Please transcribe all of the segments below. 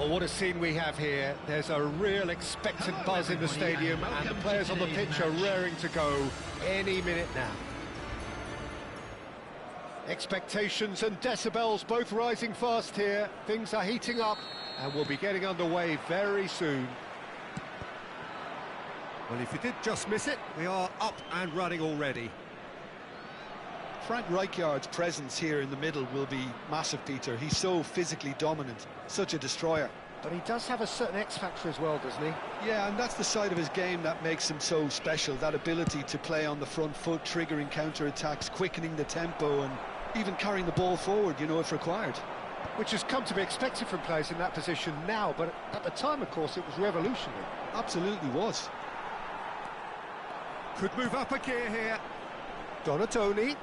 Well, what a scene we have here. There's a real expectant buzz in the stadium, and the players on the pitch are raring to go any minute now. Expectations and decibels both rising fast here. Things are heating up, and we'll be getting underway very soon. Well, if you did just miss it, we are up and running already. Frank Rijkaard's presence here in the middle will be massive, Peter. He's so physically dominant, such a destroyer. But he does have a certain X-factor as well, doesn't he? Yeah, and that's the side of his game that makes him so special, that ability to play on the front foot, triggering counter-attacks, quickening the tempo, and even carrying the ball forward, you know, if required. Which has come to be expected from players in that position now, but at the time, of course, it was revolutionary. Absolutely was. Could move up a gear here. Donatoni.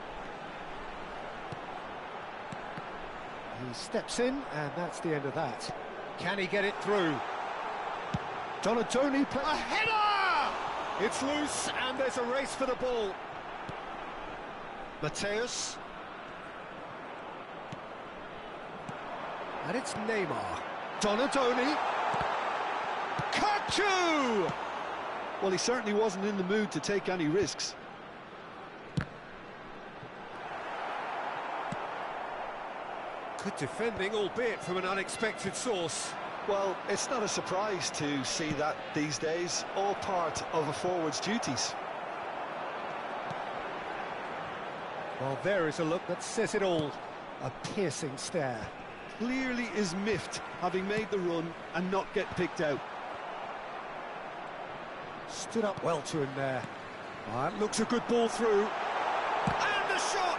He steps in, and that's the end of that. Can he get it through? Donatoni, a header! It's loose, and there's a race for the ball. Mateus. And it's Neymar. Donatoni. Kachu! Well, he certainly wasn't in the mood to take any risks. Good defending, albeit from an unexpected source. Well, it's not a surprise to see that these days, all part of a forward's duties. Well, there is a look that says it all. A piercing stare. Clearly is miffed, having made the run and not get picked out. Stood up well to him there. That looks a good ball through. And the shot!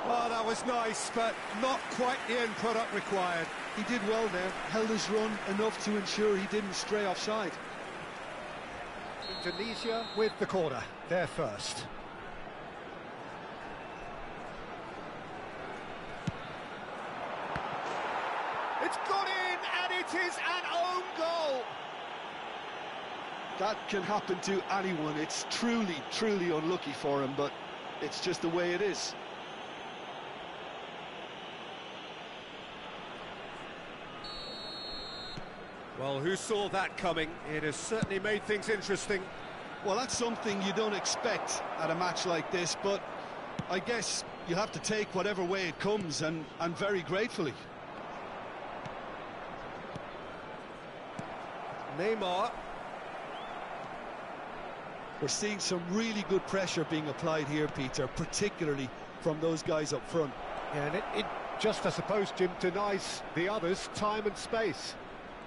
Oh, that was nice, but not quite the end product required. He did well there, held his run enough to ensure he didn't stray offside. Indonesia with the corner, they're first. It's gone in, and it is an own goal! That can happen to anyone. It's truly, truly unlucky for him, but it's just the way it is. Well, who saw that coming? It has certainly made things interesting. Well, that's something you don't expect at a match like this, but I guess you have to take whatever way it comes, and very gratefully. Neymar. We're seeing some really good pressure being applied here, Peter, particularly from those guys up front. Yeah, and it just, I suppose, Jim, denies the others time and space.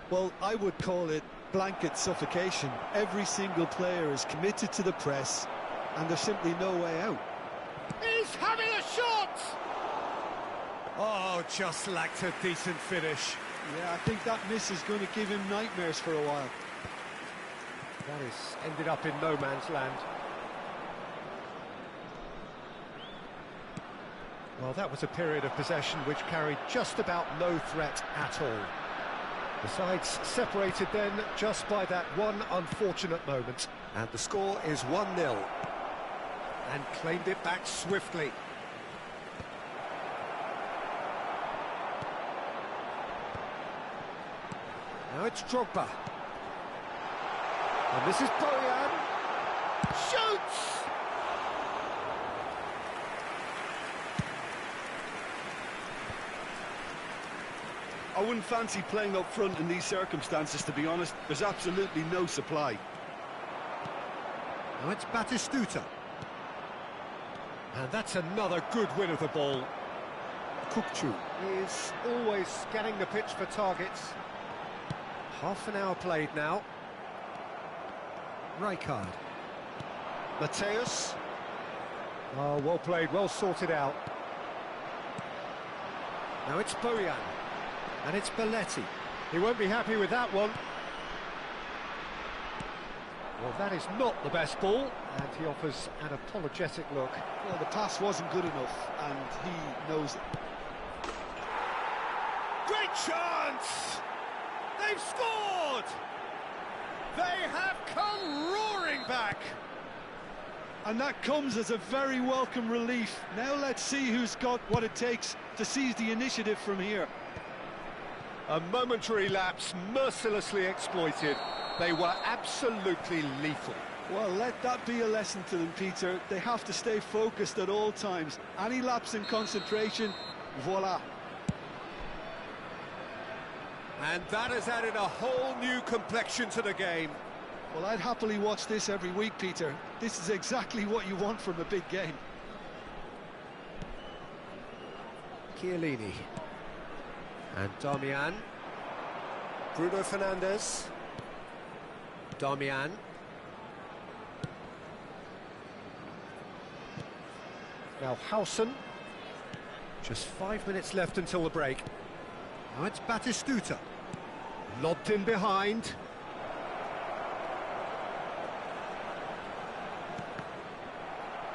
Well, I would call it blanket suffocation. Every single player is committed to the press, and there's simply no way out. He's having a shot! Oh, just lacked a decent finish. Yeah, I think that miss is going to give him nightmares for a while. That has ended up in no man's land. Well, that was a period of possession which carried just about no threat at all. The sides separated then just by that one unfortunate moment. And the score is 1-0. And claimed it back swiftly. Now it's Drogba. And this is Bojan. Shoots! I wouldn't fancy playing up front in these circumstances, to be honest. There's absolutely no supply. Now it's Batistuta. And that's another good win of the ball. Kukçu is always scanning the pitch for targets. Half an hour played now. Rijkaard. Mateus. Oh, well played, well sorted out. Now it's Bojan. And it's Belletti. He won't be happy with that one. Well, that is not the best ball, and he offers an apologetic look. Well, the pass wasn't good enough, and he knows it. Great chance! They've scored! They have come roaring back! And that comes as a very welcome relief. Now let's see who's got what it takes to seize the initiative from here. A momentary lapse, mercilessly exploited. They were absolutely lethal. Well, let that be a lesson to them, Peter. They have to stay focused at all times. Any lapse in concentration, voila. And that has added a whole new complexion to the game. Well, I'd happily watch this every week, Peter. This is exactly what you want from a big game. Chiellini. And Darmian. Bruno Fernandes. Darmian. Now Howson. Just 5 minutes left until the break. Now it's Batistuta. Lobbed in behind.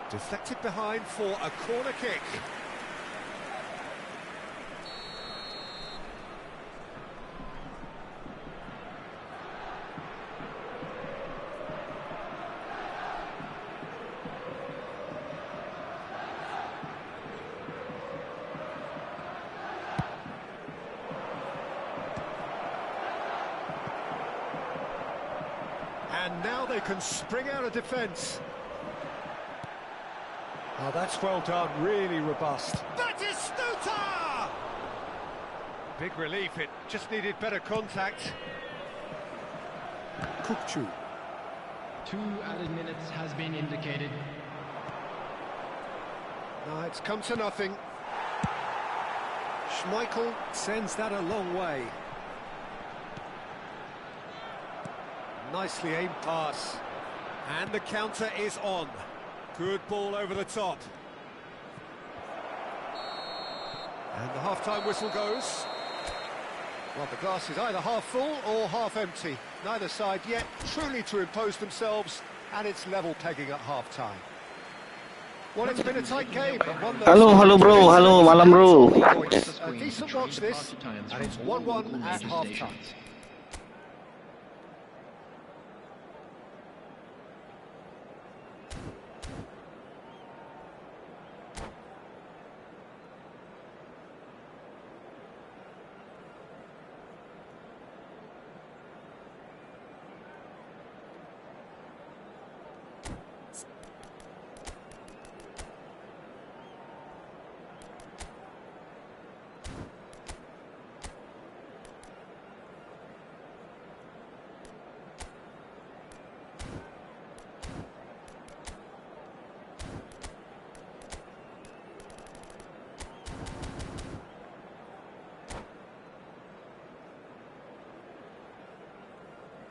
Deflected behind for a corner kick. And now they can spring out of defence. Oh, that's well done, really robust. Batistuta! Big relief, it just needed better contact. Kukçu. 2 added minutes has been indicated. No, it's come to nothing. Schmeichel sends that a long way. Nicely aimed pass. And the counter is on. Good ball over the top. And the half-time whistle goes. Well, the glass is either half full or half empty. Neither side yet truly to impose themselves, and it's level pegging at half-time. Well, it's been a tight game, but one Hello bro, hello malam bro. A decent watch this, and it's 1-1 at half-time.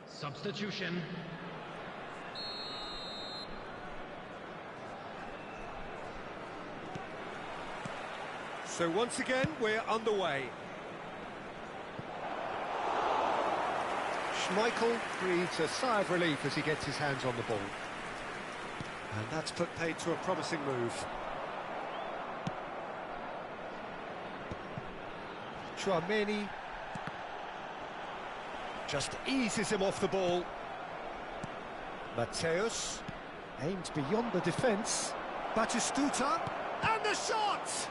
Substitution. So once again, we're underway. Schmeichel breathes a sigh of relief as he gets his hands on the ball. And that's put paid to a promising move. Tchouaméni just eases him off the ball. Mateus aimed beyond the defence. Batistuta, and the shot!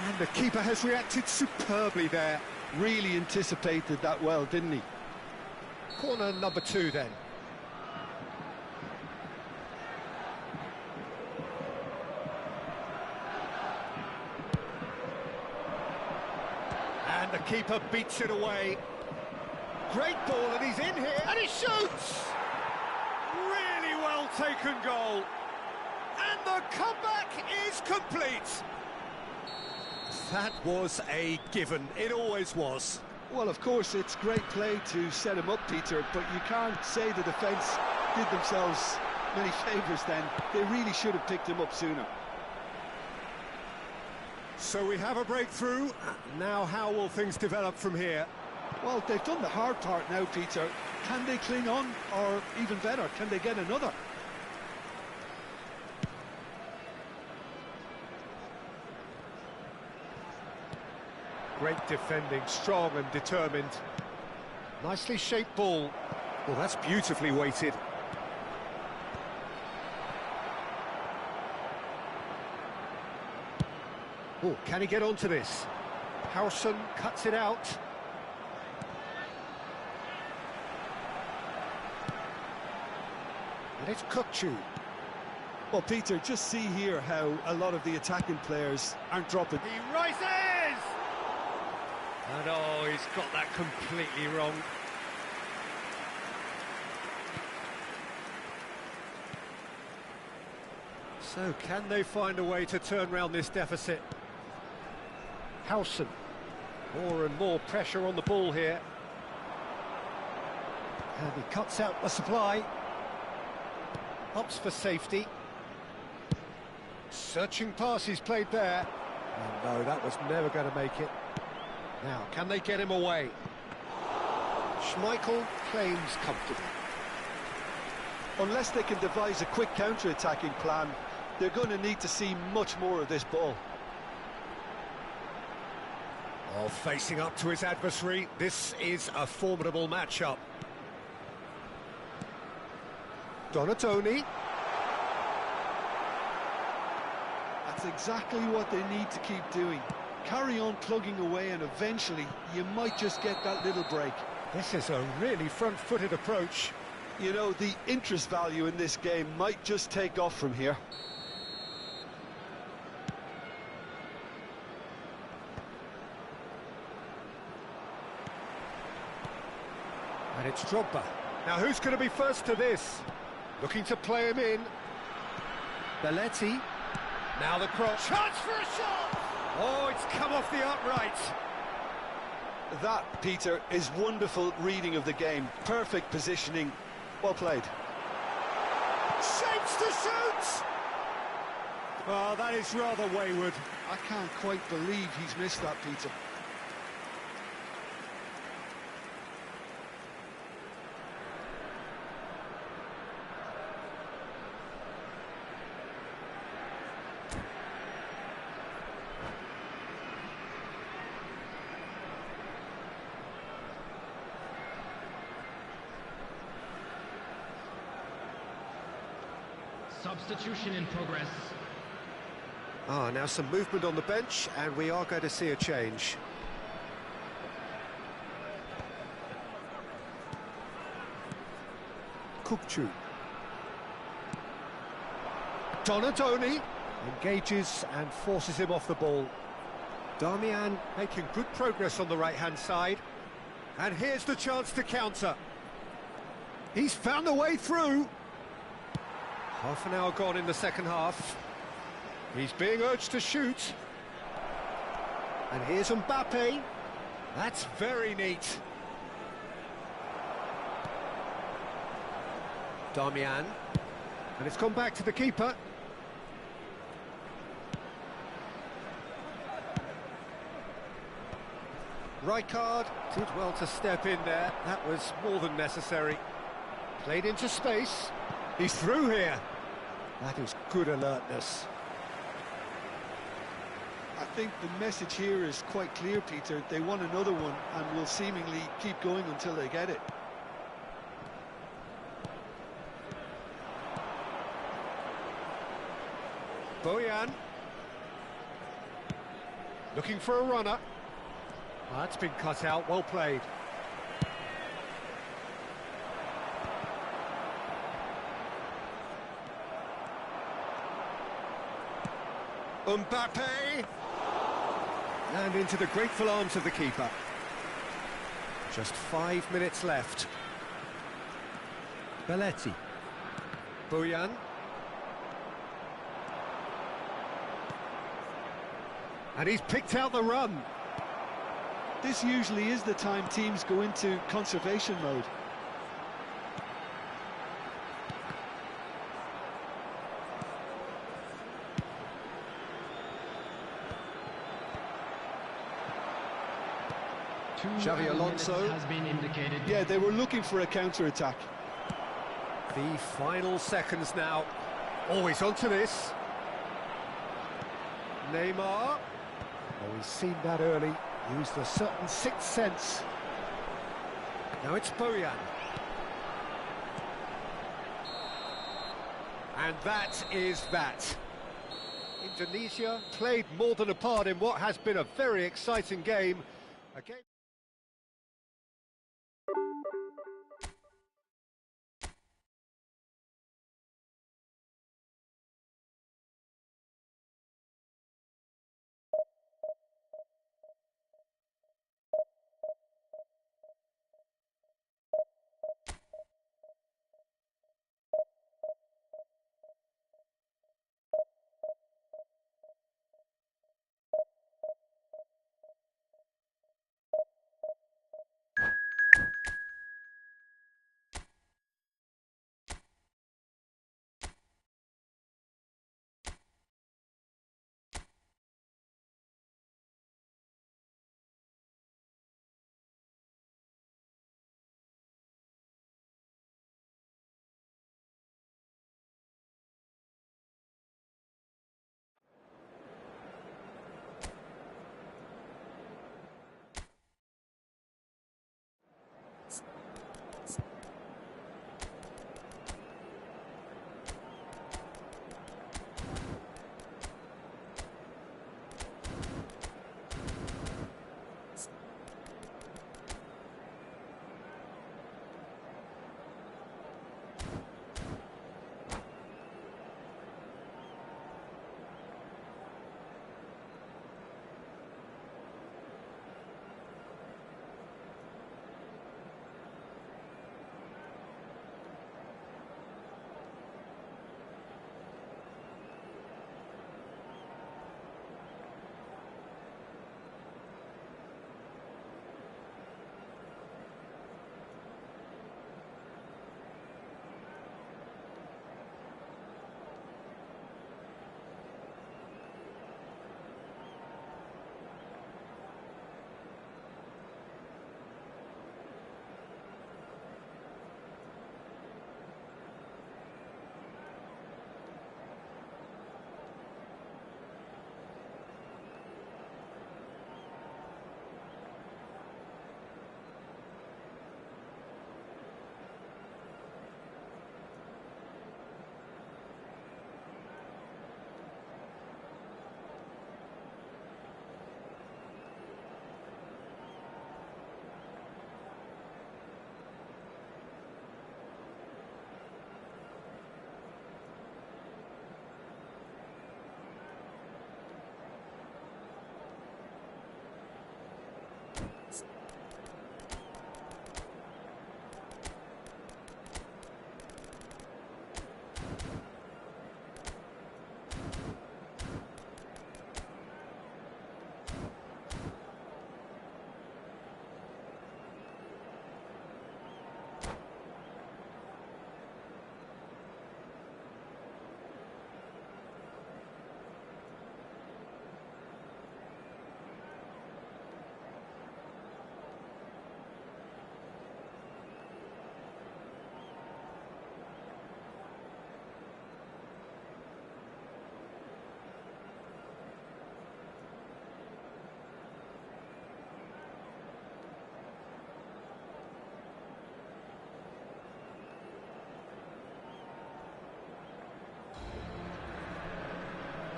And the keeper has reacted superbly there. Really anticipated that well, didn't he? Corner number 2 then. And the keeper beats it away. Great ball, and he's in here, and he shoots! Really well taken goal. And the comeback is complete. That was a given, it always was. Well, of course, it's great play to set him up, Peter, but you can't say the defence did themselves many favours then. They really should have picked him up sooner. So we have a breakthrough. Now how will things develop from here? Well, they've done the hard part now, Peter. Can they cling on, or even better, can they get another? Great defending, strong and determined. Nicely shaped ball. Well, that's beautifully weighted. Oh, can he get onto this? Howson cuts it out. And it's Kukçu. Well, Peter, just see here how a lot of the attacking players aren't dropping. He rises! And oh, he's got that completely wrong. So, can they find a way to turn round this deficit? Howson. More and more pressure on the ball here. And he cuts out the supply. Opts for safety. Searching pass he's played there. And no, that was never going to make it. Now, can they get him away? Schmeichel claims comfortably. Unless they can devise a quick counter-attacking plan, they're going to need to see much more of this ball. Oh, facing up to his adversary, this is a formidable matchup. Donatoni. That's exactly what they need to keep doing. Carry on plugging away and eventually you might just get that little break. This is a really front-footed approach. You know, the interest value in this game might just take off from here. And it's Drogba. Now who's going to be first to this? Looking to play him in. Belletti. Now the cross. Chance for a shot! Oh, it's come off the upright. That, Peter, is wonderful reading of the game. Perfect positioning. Well played. Shapes to shoot! Well, that is rather wayward. I can't quite believe he's missed that, Peter. Substitution in progress. Now some movement on the bench, and we are going to see a change. Kukçu. Donatoni engages and forces him off the ball. Darmian making good progress on the right-hand side. And here's the chance to counter. He's found a way through. Half an hour gone in the second half. He's being urged to shoot. And here's Mbappe. That's very neat. Darmian. And it's gone back to the keeper. Rijkaard did well to step in there. That was more than necessary. Played into space. He's through here. That is good alertness. I think the message here is quite clear, Peter. They want another one and will seemingly keep going until they get it. Bojan. Looking for a runner. That's been cut out, well played. Mbappe! And into the grateful arms of the keeper. Just 5 minutes left. Belletti. Bojan. And he's picked out the run. This usually is the time teams go into conservation mode. Xavi Alonso has been indicated. Yeah, they were looking for a counter-attack. The final seconds now. Always onto this. Neymar. Oh, he's seen that early. Used a certain sixth sense. Now it's Bojan. And that is that. Indonesia played more than a part in what has been a very exciting game. A game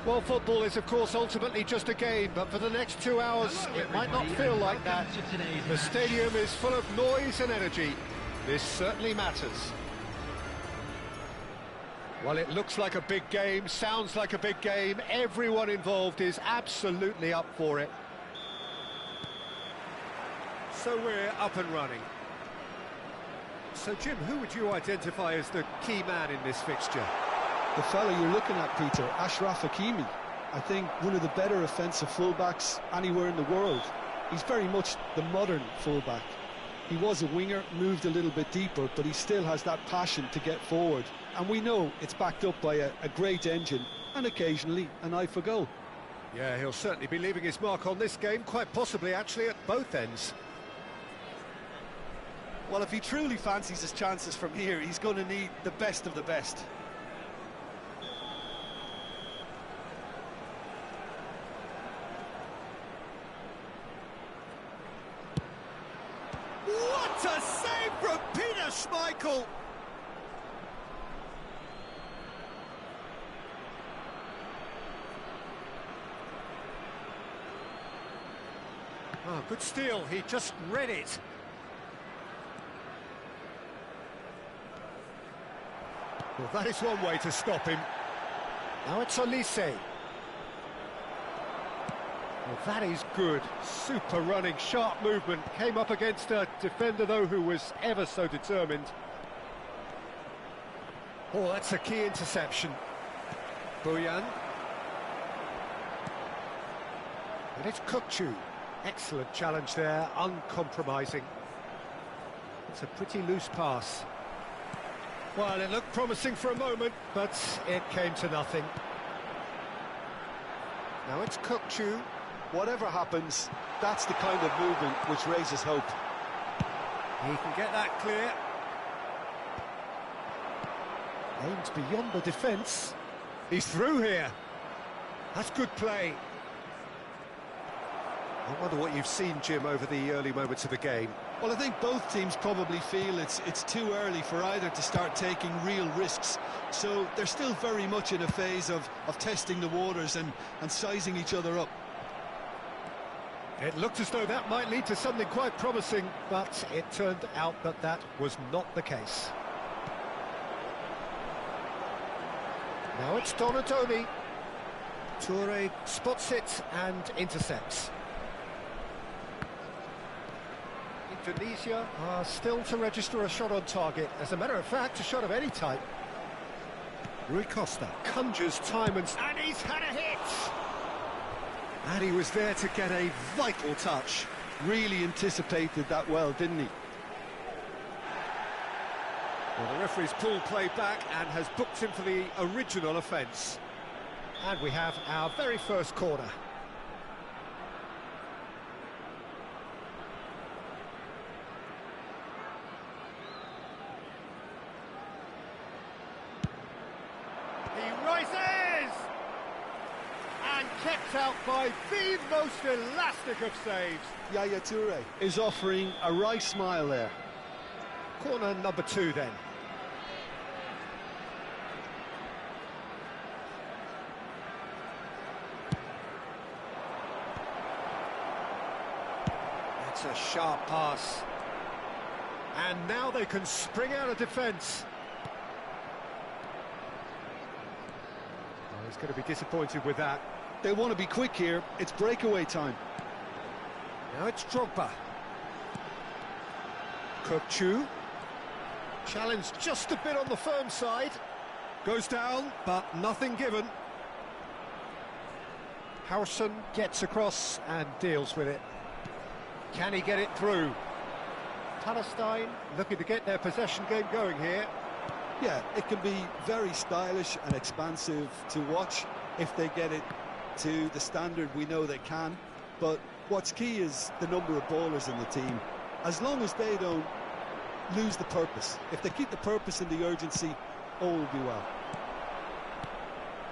Well, football is, of course, ultimately just a game, but for the next 2 hours, it might not feel like that. The stadium is full of noise and energy. This certainly matters. Well, it looks like a big game, sounds like a big game. Everyone involved is absolutely up for it. So we're up and running. So, Jim, who would you identify as the key man in this fixture? The fella you're looking at, Peter, Ashraf Hakimi. I think one of the better offensive fullbacks anywhere in the world. He's very much the modern fullback. He was a winger, moved a little bit deeper, but he still has that passion to get forward. And we know it's backed up by a great engine and occasionally an eye for goal. Yeah, he'll certainly be leaving his mark on this game, quite possibly actually at both ends. Well, if he truly fancies his chances from here, he's going to need the best of the best. What a save from Peter Schmeichel! Oh, good steal, he just read it. Well, that is one way to stop him. Now it's Olise. Well, that is good. Super running, sharp movement. Came up against a defender, though, who was ever so determined. Oh, that's a key interception. Boyan. And it's Kukçu. Excellent challenge there, uncompromising. It's a pretty loose pass. Well, it looked promising for a moment, but it came to nothing. Now it's Kukçu. Whatever happens, that's the kind of movement which raises hope. He can get that clear. Aimed beyond the defence. He's through here. That's good play. I wonder what you've seen, Jim, over the early moments of the game. Well, I think both teams probably feel it's too early for either to start taking real risks. So they're still very much in a phase of testing the waters and sizing each other up. It looked as though that might lead to something quite promising, but it turned out that that was not the case. Now it's Donadoni. Toure spots it and intercepts. Indonesia are still to register a shot on target. As a matter of fact, a shot of any type. Rui Costa conjures time and he's had a hit! And he was there to get a vital touch. Really anticipated that well, didn't he? Well, the referee's pulled play back and has booked him for the original offence. And we have our very first corner. He rises! And kept out by the most elastic of saves. Yaya Toure is offering a right smile there. Corner number 2 then. That's a sharp pass. And now they can spring out of defence. Oh, he's going to be disappointed with that. They want to be quick here. It's breakaway time. Now it's Drogba. Kukçu. Challenged just a bit on the firm side. Goes down, but nothing given. Harrison gets across and deals with it. Can he get it through? Palestine looking to get their possession game going here. Yeah, it can be very stylish and expansive to watch if they get it to the standard we know they can. But what's key is the number of ballers in the team. As long as they don't lose the purpose, if they keep the purpose and the urgency, all will be well.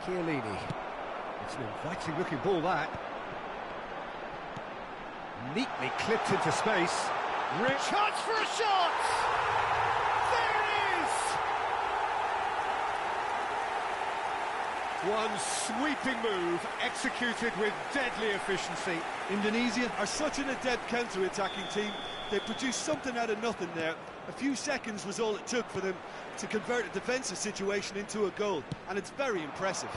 Chiellini. It's an inviting looking ball, that. Neatly clipped into space. Rich chance for a shot! There it is! One sweeping move, executed with deadly efficiency. Indonesia are such an adept counter-attacking team. They produced something out of nothing there. A few seconds was all it took for them to convert a defensive situation into a goal, and it's very impressive.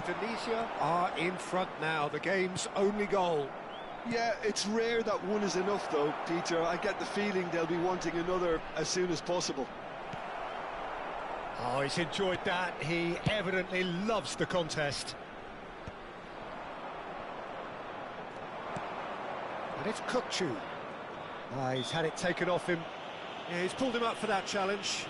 Indonesia are in front now, the game's only goal. Yeah, it's rare that one is enough though, Peter. I get the feeling they'll be wanting another as soon as possible. Oh, he's enjoyed that. He evidently loves the contest. And it's Kukçu. He's had it taken off him. Yeah, he's pulled him up for that challenge.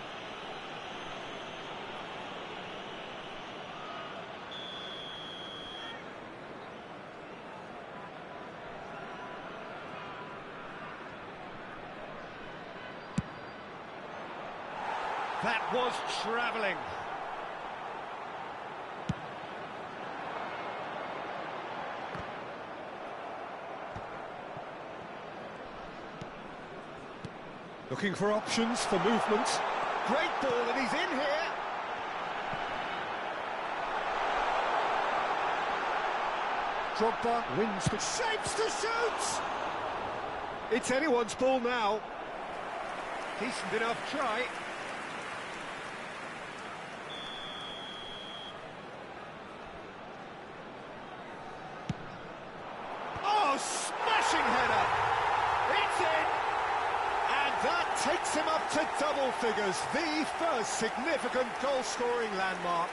That was travelling. Looking for options for movement. Great ball, and he's in here. Drogba wins the shapes to shoot! It's anyone's ball now. Decent enough try. Oh, smashing header! It's in! And that takes him up to double figures, the first significant goal-scoring landmark.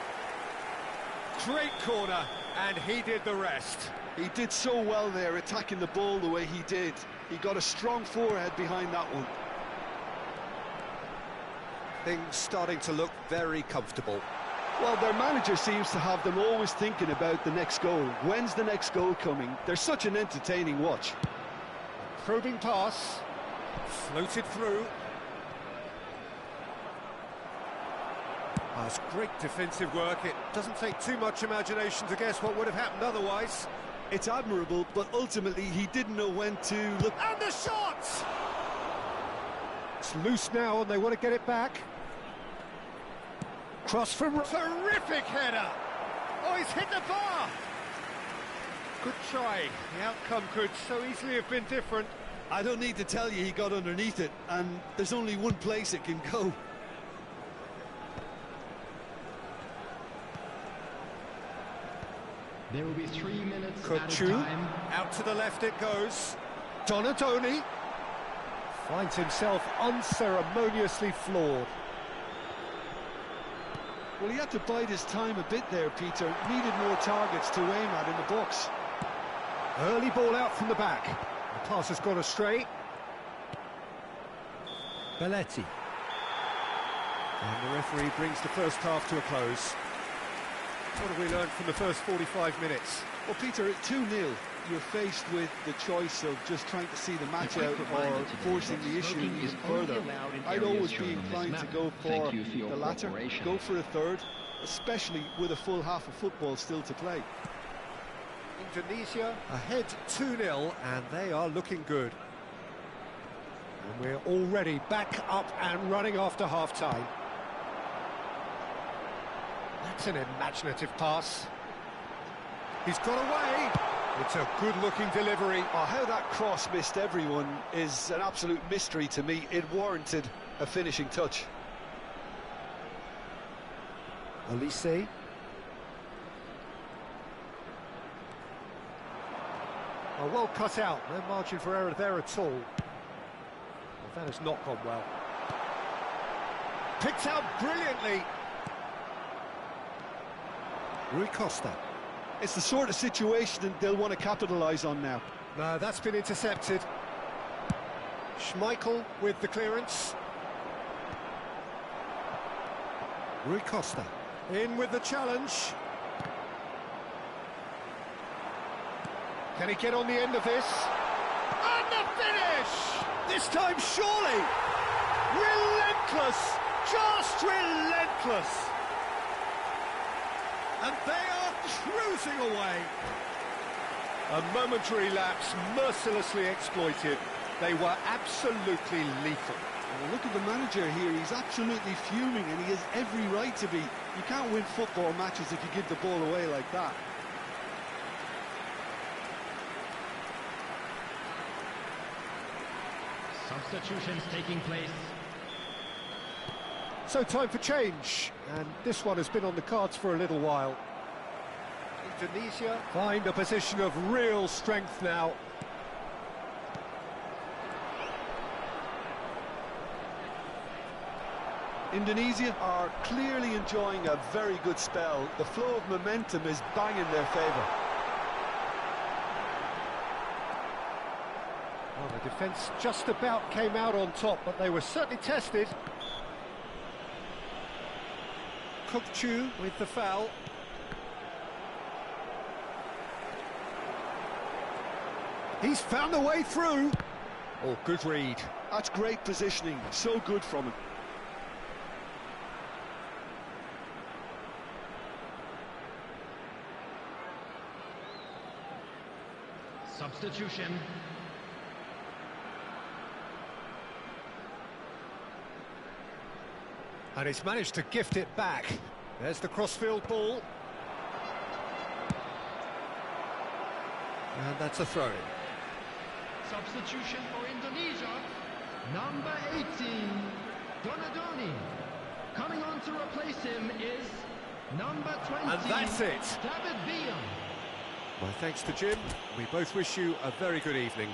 Great corner, and he did the rest. He did so well there, attacking the ball the way he did. He got a strong forehead behind that one. Things starting to look very comfortable. Well, their manager seems to have them always thinking about the next goal. When's the next goal coming? They're such an entertaining watch. Probing pass, floated through. That's great defensive work. It doesn't take too much imagination to guess what would have happened otherwise. It's admirable, but ultimately he didn't know when to look. And the shot! It's loose now and they want to get it back. Cross from... Terrific header! Oh, he's hit the bar! Good try. The outcome could so easily have been different. I don't need to tell you he got underneath it, and there's only one place it can go. There will be 3 minutes Could added chew. time. Out to the left it goes. Donatoni finds himself unceremoniously floored. Well, he had to bide his time a bit there, Peter. Needed more targets to aim at in the box. Early ball out from the back. The pass has gone astray. Belletti. And the referee brings the first half to a close. What have we learned from the first 45 minutes? Well, Peter, at 2-0, you're faced with the choice of just trying to see the match out or forcing the issue even further. I'd always be inclined to go for the latter, go for a third, especially with a full half of football still to play. Indonesia ahead 2-0, and they are looking good. And we're already back up and running after half-time. That's an imaginative pass. He's got away. It's a good-looking delivery. Oh, how that cross missed everyone is an absolute mystery to me. It warranted a finishing touch. Olise. Oh, well cut out. No margin for error there at all. Well, that has not gone well. Picked out brilliantly. Rui Costa. It's the sort of situation that they'll want to capitalise on now. No, that's been intercepted. Schmeichel with the clearance. Rui Costa. In with the challenge. Can he get on the end of this? And the finish! This time, surely! Relentless! Just relentless! And they are cruising away. A momentary lapse mercilessly exploited. They were absolutely lethal. Well, look at the manager here. He's absolutely fuming, and he has every right to be. You can't win football matches if you give the ball away like that. Substitutions taking place. So time for change, and this one has been on the cards for a little while. Indonesia find a position of real strength now. Indonesia are clearly enjoying a very good spell. The flow of momentum is bang in their favour. Well, the defence just about came out on top, but they were certainly tested. Kokchu with the foul. He's found a way through. Oh, good read. That's great positioning. So good from him. Substitution. And he's managed to gift it back. There's the crossfield ball. And that's a throw-in. Substitution for Indonesia, number 18, Donadoni. Coming on to replace him is number 20, And that's it. David Villa. My thanks to Jim. We both wish you a very good evening.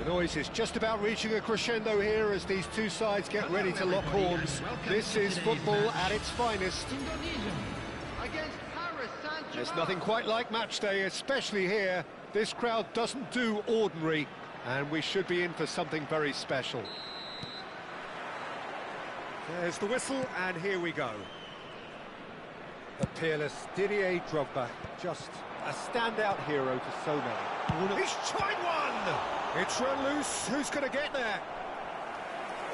The noise is just about reaching a crescendo here as these two sides get ready to lock horns. This is football at its finest. Indonesia against Paris Saint-Germain. There's nothing quite like match day, especially here. This crowd doesn't do ordinary, and we should be in for something very special. There's the whistle, and here we go. The peerless Didier Drogba, just a standout hero to so many. He's tried one! It's run loose, who's going to get there?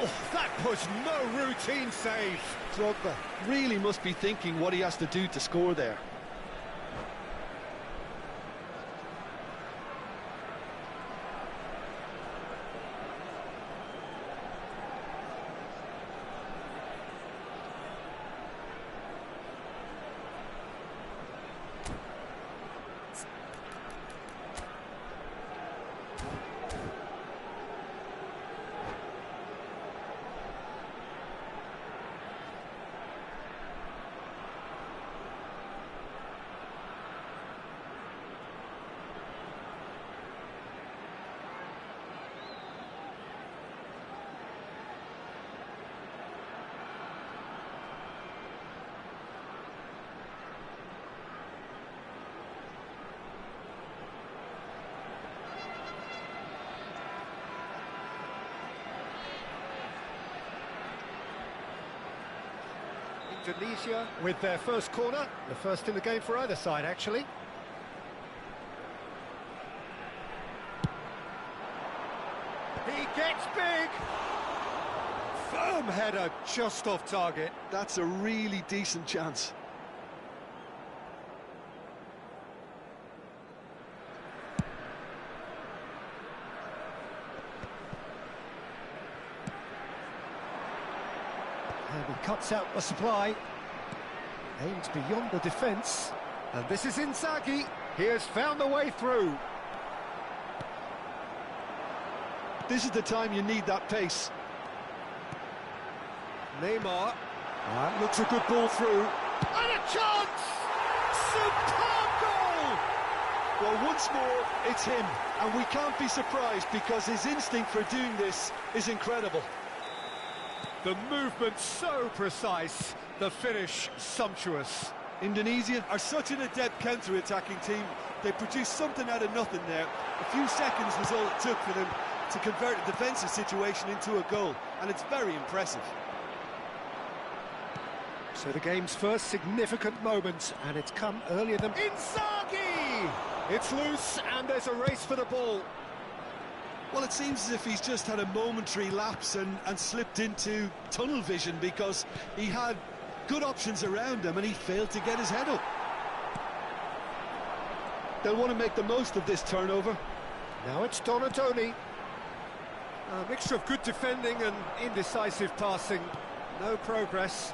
Oh, that was no routine save. Drogba really must be thinking what he has to do to score there. Indonesia with their first corner, the first in the game for either side, actually. He gets big! Firm header, just off target. That's a really decent chance. And he cuts out the supply. Aims beyond the defence. And this is Inzaghi. He has found the way through. This is the time you need that pace. Neymar. That looks a good ball through. And a chance! Superb goal! Well, once more, it's him. And we can't be surprised because his instinct for doing this is incredible. The movement so precise, the finish sumptuous. Indonesia are such an adept counter-attacking team. They produced something out of nothing there. A few seconds was all it took for them to convert a defensive situation into a goal, and it's very impressive. So the game's first significant moment, and it's come earlier than... Inzaghi! It's loose, and there's a race for the ball. Well, it seems as if he's just had a momentary lapse and slipped into tunnel vision because he had good options around him and he failed to get his head up. They'll want to make the most of this turnover. Now it's Donadoni. A mixture of good defending and indecisive passing. No progress.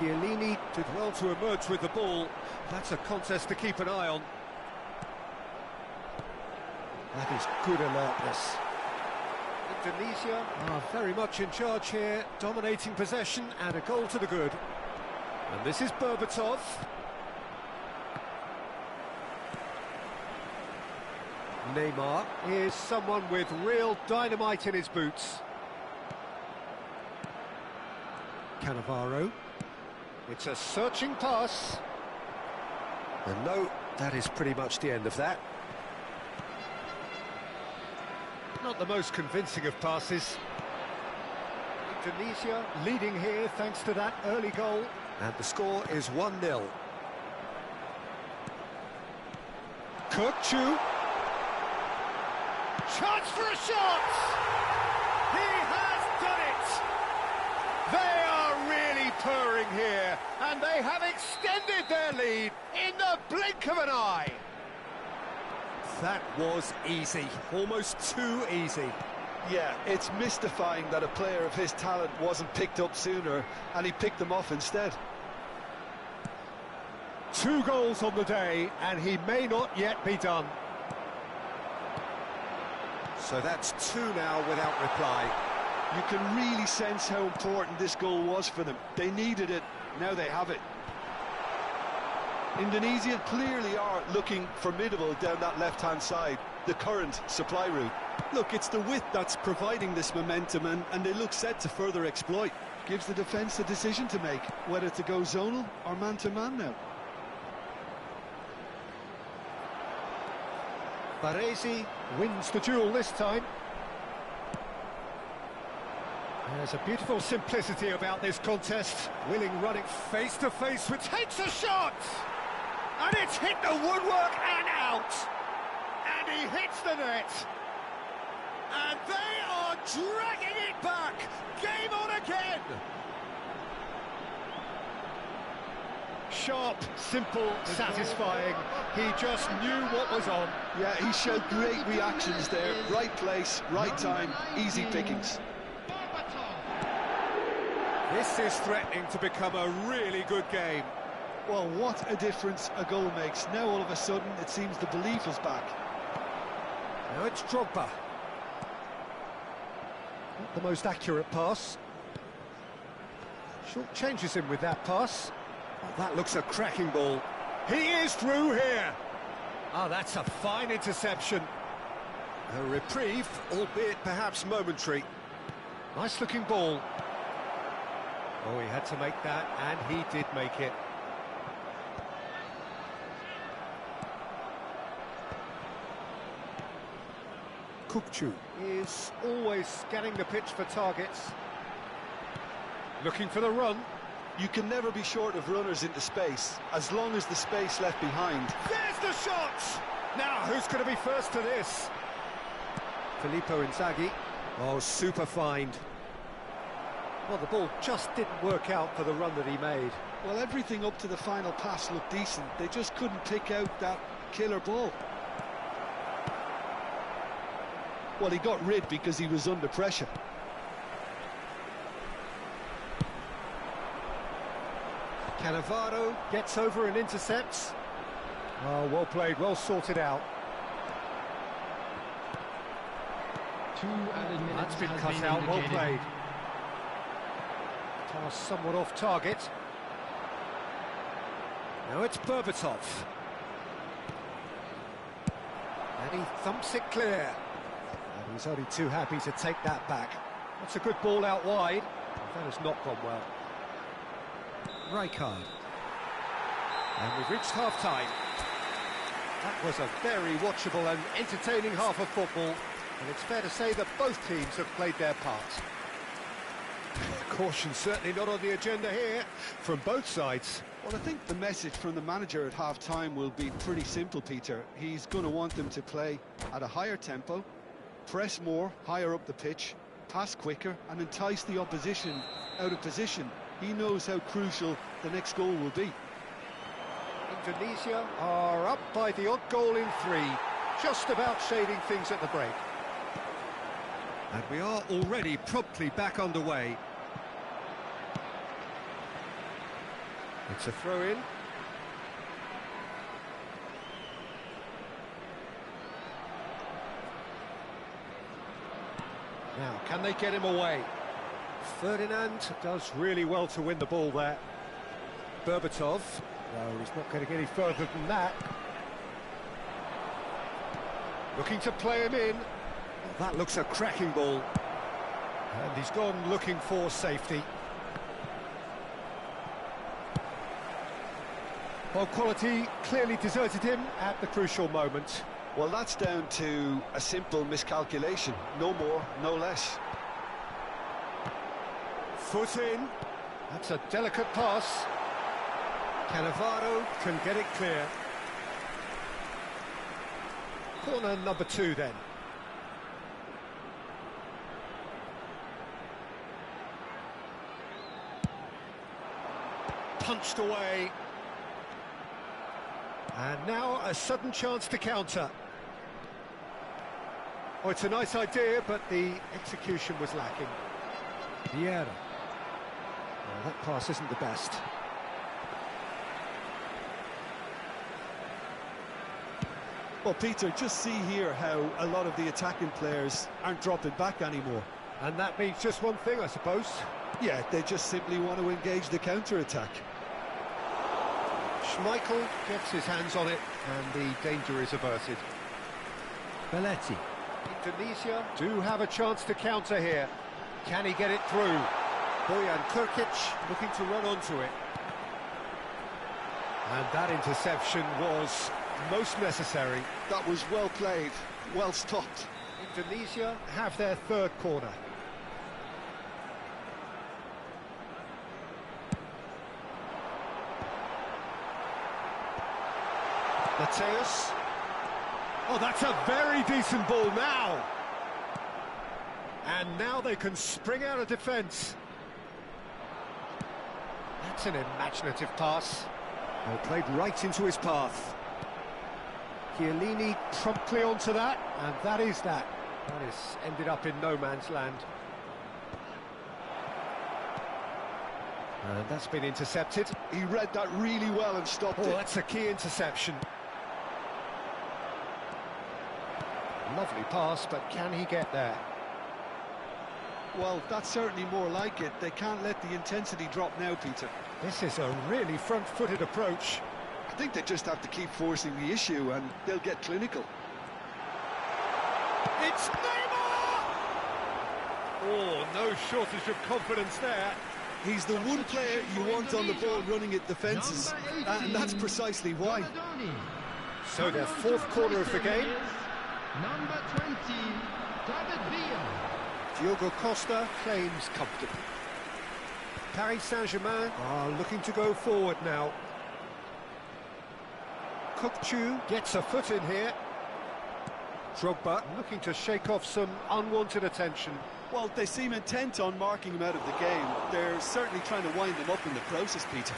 Chiellini did well to emerge with the ball. That's a contest to keep an eye on. That is good alertness. Indonesia are very much in charge here, dominating possession and a goal to the good. And this is Berbatov. Neymar is someone with real dynamite in his boots. Cannavaro. It's a searching pass. And no, that is pretty much the end of that. Not the most convincing of passes. Indonesia leading here thanks to that early goal. And the score is 1-0. Kurkcu. Chance for a shot! He has done it! They are really purring here, and they have extended their lead in the blink of an eye. That was easy, almost too easy. Yeah, it's mystifying that a player of his talent wasn't picked up sooner, and he picked them off instead. 2 goals on the day, and he may not yet be done. So that's 2 now without reply. You can really sense how important this goal was for them. They needed it, now they have it. Indonesia clearly are looking formidable down that left-hand side, the current supply route. Look, it's the width that's providing this momentum, and they look set to further exploit. Gives the defence a decision to make, whether to go zonal or man-to-man now. Baresi wins the duel this time. There's a beautiful simplicity about this contest. Willing running face-to-face, which takes a shot! And it's hit the woodwork and out! And he hits the net! And they are dragging it back! Game on again! Sharp, simple, satisfying. He just knew what was on. Yeah, he showed great reactions there. Right place, right time, easy pickings. This is threatening to become a really good game. Well, what a difference a goal makes. Now all of a sudden it seems the belief is back. Now it's Drogba. Not the most accurate pass. Short changes him with that pass. Oh, that looks a cracking ball. He is through here. Oh, that's a fine interception. A reprieve, albeit perhaps momentary. Nice looking ball. Oh, he had to make that, and he did make it. Kurkcu is always scanning the pitch for targets. Looking for the run. You can never be short of runners into space, as long as the space left behind. There's the shot! Now, who's going to be first to this? Filippo Inzaghi. Oh, super find. Well, the ball just didn't work out for the run that he made. Well, everything up to the final pass looked decent. They just couldn't pick out that killer ball. Well, he got rid because he was under pressure. Cannavaro gets over and intercepts. Oh, well played, well sorted out. 2 added minutes. That's been has cut been out, well indicated. played. Pass somewhat off target. Now it's Berbatov. And he thumps it clear. And he's only too happy to take that back. That's a good ball out wide. That has not gone well. Rijkaard. And we've reached half-time. That was a very watchable and entertaining half of football. And it's fair to say that both teams have played their part. Caution certainly not on the agenda here from both sides. Well, I think the message from the manager at half-time will be pretty simple, Peter. He's going to want them to play at a higher tempo, press more, higher up the pitch, pass quicker, and entice the opposition out of position. He knows how crucial the next goal will be. Indonesia are up by the odd goal in 3, just about shading things at the break. And we are already promptly back underway. It's a throw-in. Now, can they get him away? Ferdinand does really well to win the ball there. Berbatov, no, he's not getting any further than that. Looking to play him in. Well, that looks a cracking ball. And he's gone looking for safety. Well, quality clearly deserted him at the crucial moment. Well, that's down to a simple miscalculation. No more, no less. Foot in. That's a delicate pass. Cannavaro can get it clear. Corner number 2 then. Punched away. And now a sudden chance to counter. Oh, it's a nice idea, but the execution was lacking. Vieira. Well, that pass isn't the best. Well, Peter, just see here how a lot of the attacking players aren't dropping back anymore. And that means just one thing, I suppose. Yeah, they just simply want to engage the counter-attack. Schmeichel gets his hands on it, and the danger is averted. Belletti. Indonesia do have a chance to counter here. Can he get it through? Bojan Krkic looking to run onto it. And that interception was most necessary. That was well played, well stopped. Indonesia have their third corner. Mateus. Oh, that's a very decent ball now. And now they can spring out of defence. That's an imaginative pass. Well, played right into his path. Chiellini promptly onto that, and that is that. That is ended up in no man's land. And that's been intercepted. He read that really well and stopped it. Oh, that's a key interception. Lovely pass, but can he get there? Well, that's certainly more like it. They can't let the intensity drop now, Peter. This is a really front-footed approach. I think they just have to keep forcing the issue and they'll get clinical. It's Neymar! Oh, no shortage of confidence there. He's the one player you want on the ball running at the fences, and that's precisely why. So their fourth corner of the game. Number 20, David Villa. Diogo Costa claims comfortably. Paris Saint-Germain are looking to go forward now. Kukçu gets a foot in here. Drogba looking to shake off some unwanted attention. Well, they seem intent on marking him out of the game. They're certainly trying to wind him up in the process, Peter.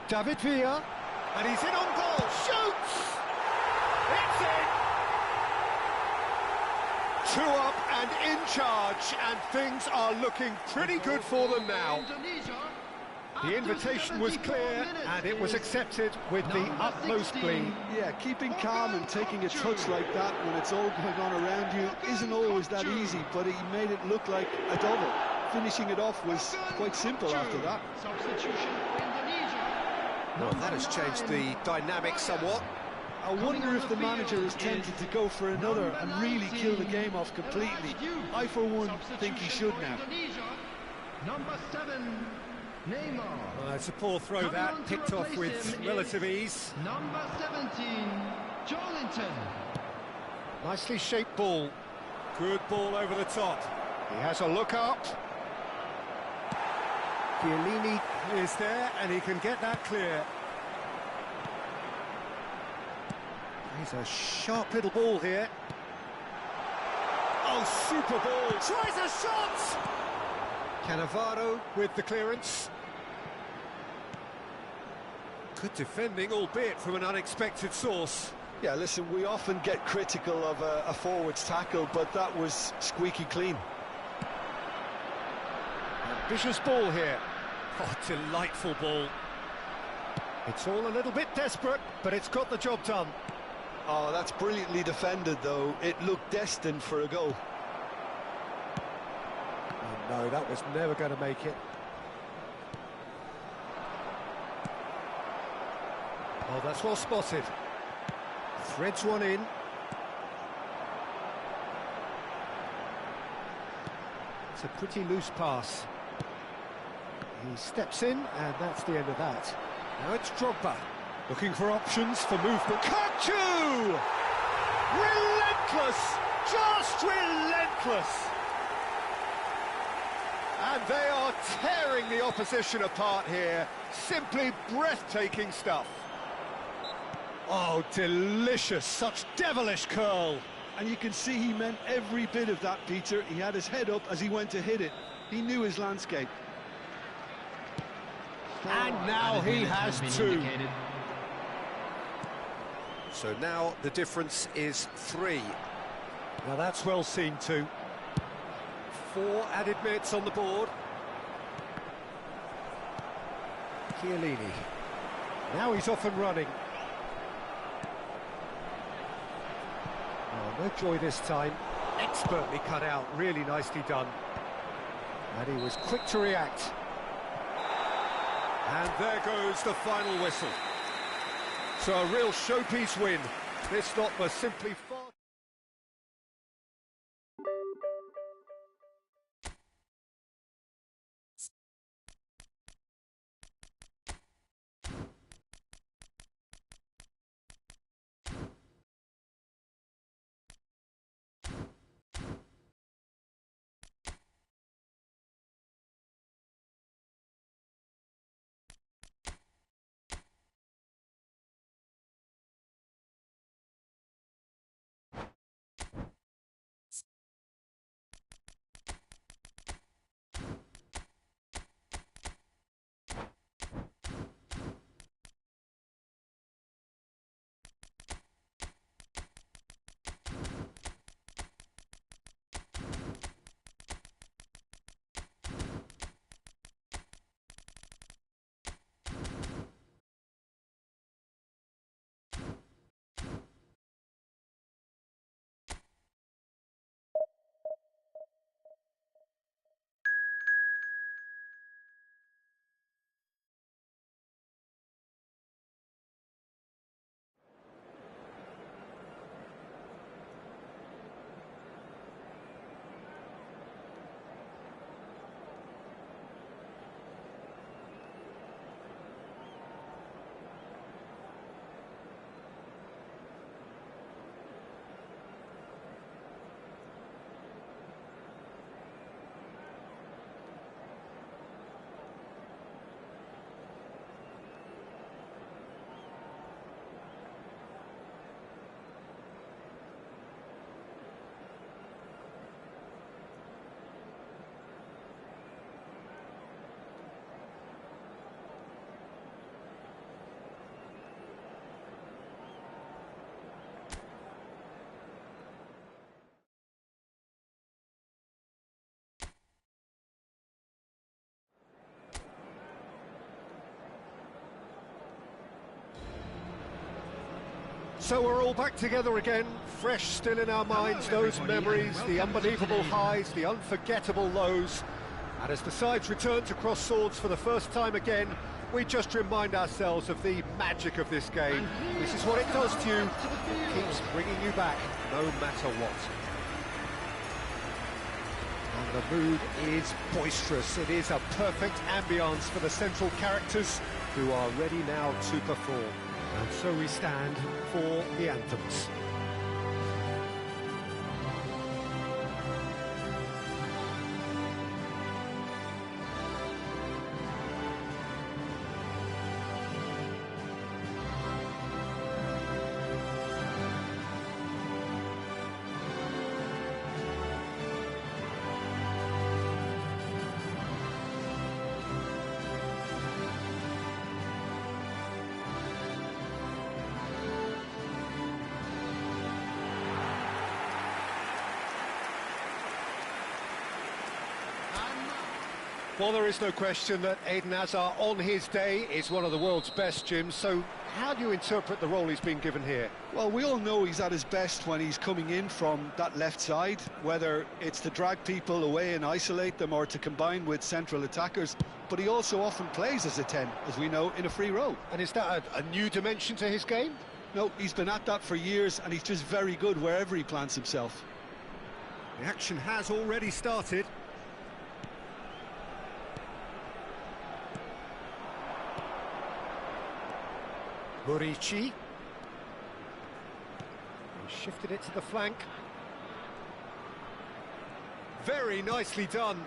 David Villa, and he's in on goal, shoots! It's in! 2 up and in charge, and things are looking pretty good for them now. The invitation was clear, and it was accepted with the utmost glee. Yeah, keeping calm and taking a touch like that when it's all going on around you isn't always that easy, but he made it look like a double. Finishing it off was quite simple after that. Well, that has changed the dynamic somewhat. I wonder if the manager is tempted to go for another and really kill the game off completely. I, for one, think he should now. Number 7, Neymar. It's a poor throw that, picked off with relative ease. Number 17, Joelinton. Nicely shaped ball. Good ball over the top. He has a look up. Chiellini is there, and he can get that clear. He's a sharp little ball here. Oh, super ball! Tries a shot! Cannavaro with the clearance. Good defending, albeit from an unexpected source. Yeah, listen, we often get critical of a forward's tackle, but that was squeaky clean. Ambitious ball here. Oh, delightful ball. It's all a little bit desperate, but it's got the job done. Oh, that's brilliantly defended, though. It looked destined for a goal. Oh, no, that was never going to make it. Oh, that's well spotted. Threads one in. It's a pretty loose pass. He steps in, and that's the end of that. Now it's Drogba, looking for options for movement. Kukçu! Relentless! Just relentless! And they are tearing the opposition apart here. Simply breathtaking stuff. Oh, delicious! Such devilish curl! And you can see he meant every bit of that, Peter. He had his head up as he went to hit it. He knew his landscape. And now he has 2. So now the difference is 3. Now that's well seen too. 4 added minutes on the board. Chiellini. Now he's off and running. Oh, no joy this time. Expertly cut out, really nicely done. And he was quick to react. And there goes the final whistle. So a real showpiece win. This lot was simply far... So we're all back together again, fresh still in our minds, those memories, the unbelievable highs, the unforgettable lows. And as the sides return to cross swords for the first time again, we just remind ourselves of the magic of this game. This is what it does to you. It keeps bringing you back, no matter what. And the mood is boisterous. It is a perfect ambience for the central characters who are ready now to perform. And so we stand for the anthems. Well, there is no question that Eden Hazard, on his day, is one of the world's best, Jim. So how do you interpret the role he's been given here? Well, we all know he's at his best when he's coming in from that left side, whether it's to drag people away and isolate them or to combine with central attackers. But he also often plays as a 10, as we know, in a free role. And is that a new dimension to his game? No, he's been at that for years, and he's just very good wherever he plants himself. The action has already started. Murici. He shifted it to the flank. Very nicely done.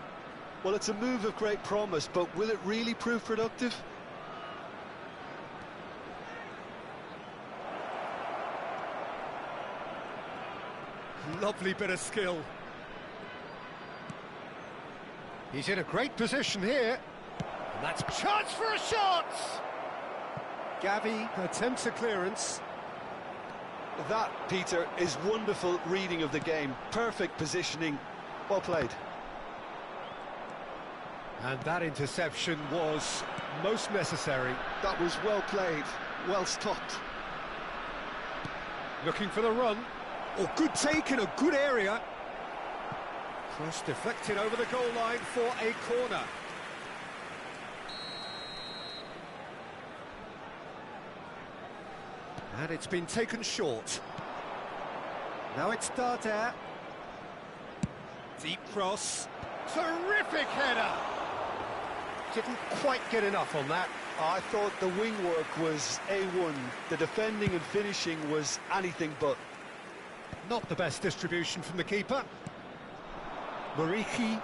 Well, it's a move of great promise, but will it really prove productive? Lovely bit of skill. He's in a great position here. And that's a chance for a shot! Gavi attempts a clearance. That, Peter, is wonderful reading of the game. Perfect positioning. Well played. And that interception was most necessary. That was well played, well stopped. Looking for the run. Oh, good take in a good area. Cross deflected over the goal line for a corner. And it's been taken short. Now it's Darder. Deep cross. Terrific header! Didn't quite get enough on that. I thought the wing work was A1. The defending and finishing was anything but. Not the best distribution from the keeper. Murici.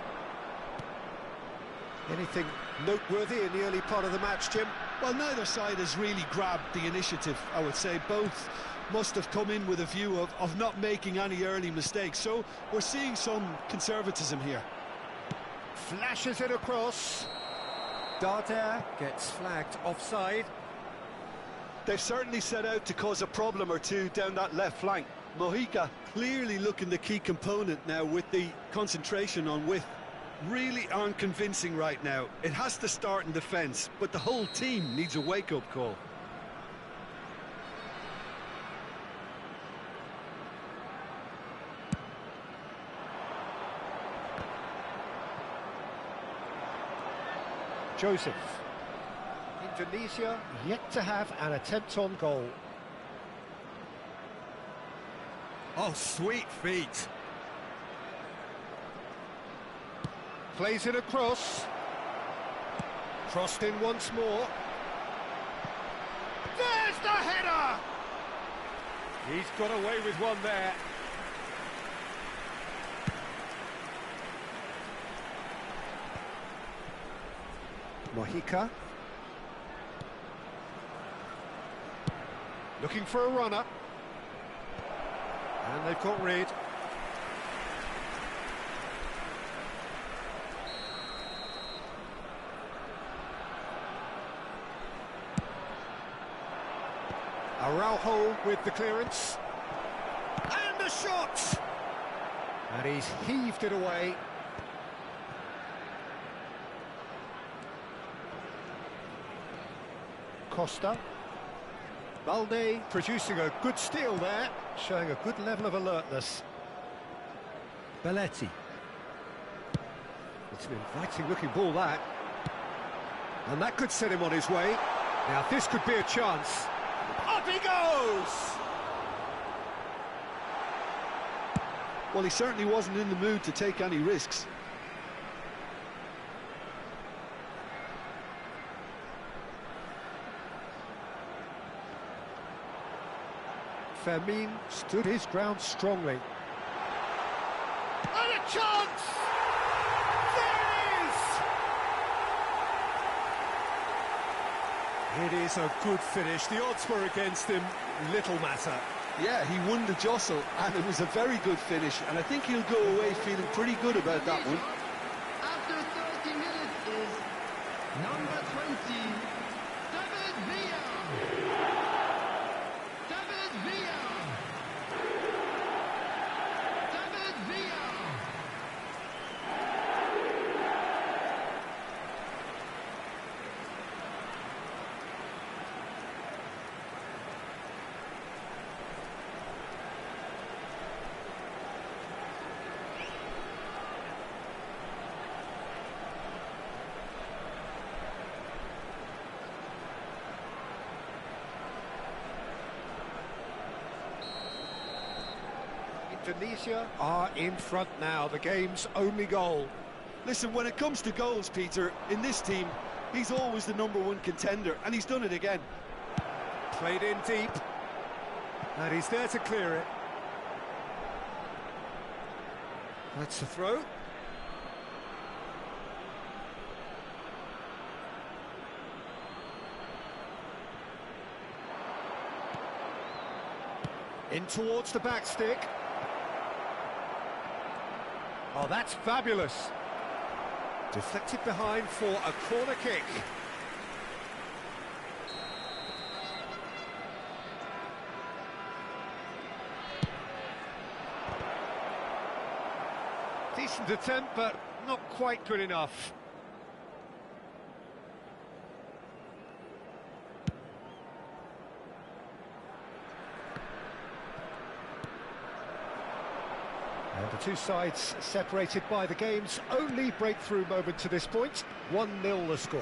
Anything noteworthy in the early part of the match, Jim? Well, neither side has really grabbed the initiative, I would say. Both must have come in with a view of not making any early mistakes. So we're seeing some conservatism here. Flashes it across. Darder gets flagged offside. They've certainly set out to cause a problem or two down that left flank. Mojica clearly looking the key component now with the concentration on width. Really aren't convincing right now. It has to start in defence, but the whole team needs a wake-up call. Joseph. Indonesia yet to have an attempt on goal. Oh, sweet feet. Plays it across. Crossed in once more. There's the header! He's got away with one there. Mojica. Looking for a runner. And they've got Reid. Araujo with the clearance. And a shot! And he's heaved it away. Costa. Balde producing a good steal there, showing a good level of alertness. Belletti. It's an inviting looking ball, that. And that could set him on his way. Now this could be a chance. Up he goes! Well, he certainly wasn't in the mood to take any risks. Fermin stood his ground strongly. And a chance! There it is! It is a good finish. The odds were against him. Little matter. Yeah, he won the jostle, and it was a very good finish, and I think he'll go away feeling pretty good about that one. After 30 minutes is number 20, David Villa. David Villa. David Villa. Indonesia are in front now, the game's only goal. Listen, when it comes to goals, Peter, in this team, he's always the #1 contender, and he's done it again. Played in deep, and he's there to clear it. That's the throw. In towards the back stick. Oh, that's fabulous. Deflected behind for a corner kick. Decent attempt, but not quite good enough. And the two sides separated by the game's only breakthrough moment to this point. 1-0 the score.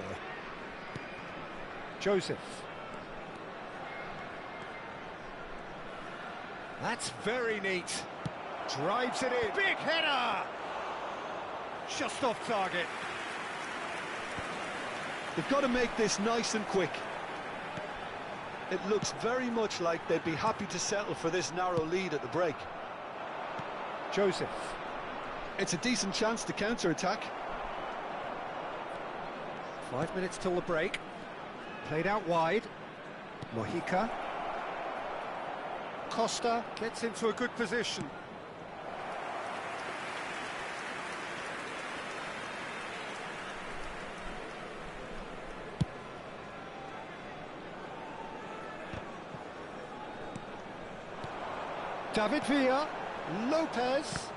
Joseph. That's very neat. Drives it in. Big header! Just off target. They've got to make this nice and quick. It looks very much like they'd be happy to settle for this narrow lead at the break. Joseph. It's a decent chance to counter-attack. 5 minutes till the break. Played out wide. Mojica. Costa gets into a good position. David Villa. Lopez.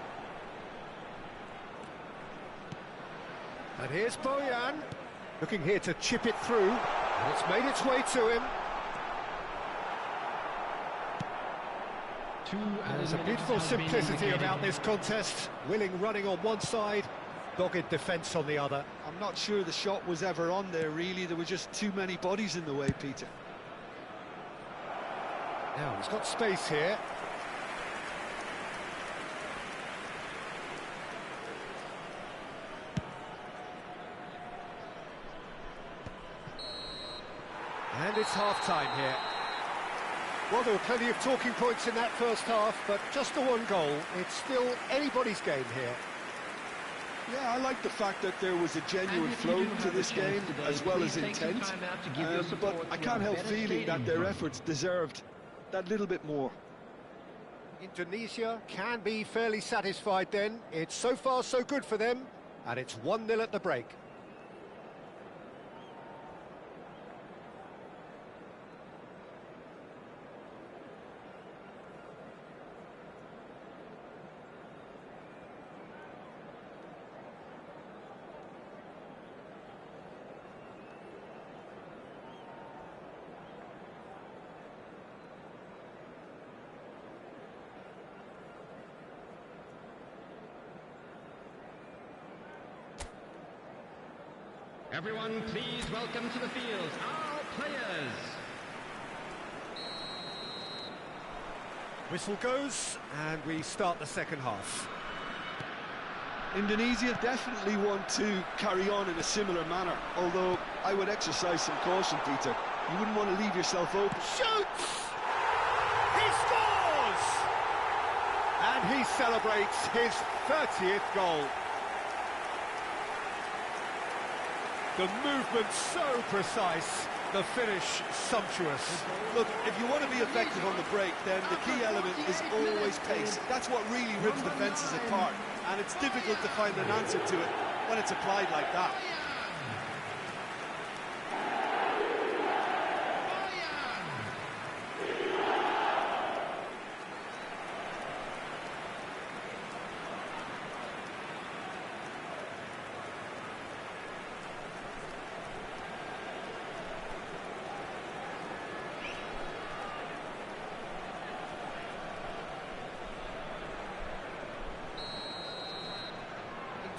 And here's Boyan, looking here to chip it through, and it's made its way to him. There's a beautiful simplicity about this contest. Willing running on one side, dogged defence on the other. I'm not sure the shot was ever on there, really. There were just too many bodies in the way, Peter. Now, he's got space here. And it's half-time here. Well, there were plenty of talking points in that first half, but just the one goal. It's still anybody's game here. Yeah, I like the fact that there was a genuine flow to this game, as well as intent. But I can't help feeling that their efforts deserved that little bit more. Indonesia can be fairly satisfied then. It's so far so good for them, and it's 1-0 at the break. Everyone, please welcome to the field our players. Whistle goes, and we start the second half. Indonesia definitely want to carry on in a similar manner, although I would exercise some caution, Peter. You wouldn't want to leave yourself open. Shoots! He scores! And he celebrates his 30th goal. The movement so precise, the finish sumptuous. Look, if you want to be effective on the break, then the key element is always pace. That's what really rips defences apart, and it's difficult to find an answer to it when it's applied like that.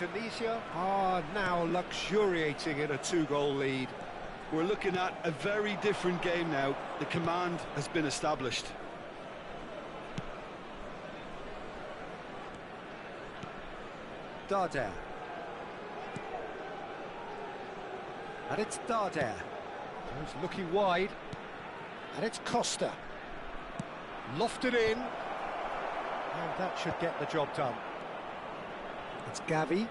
Indonesia are now luxuriating in a 2-goal lead. We're looking at a very different game now. The command has been established. Darder. And it's Darder. He's looking wide. And it's Costa. Lofted in. And that should get the job done. It's Gavi.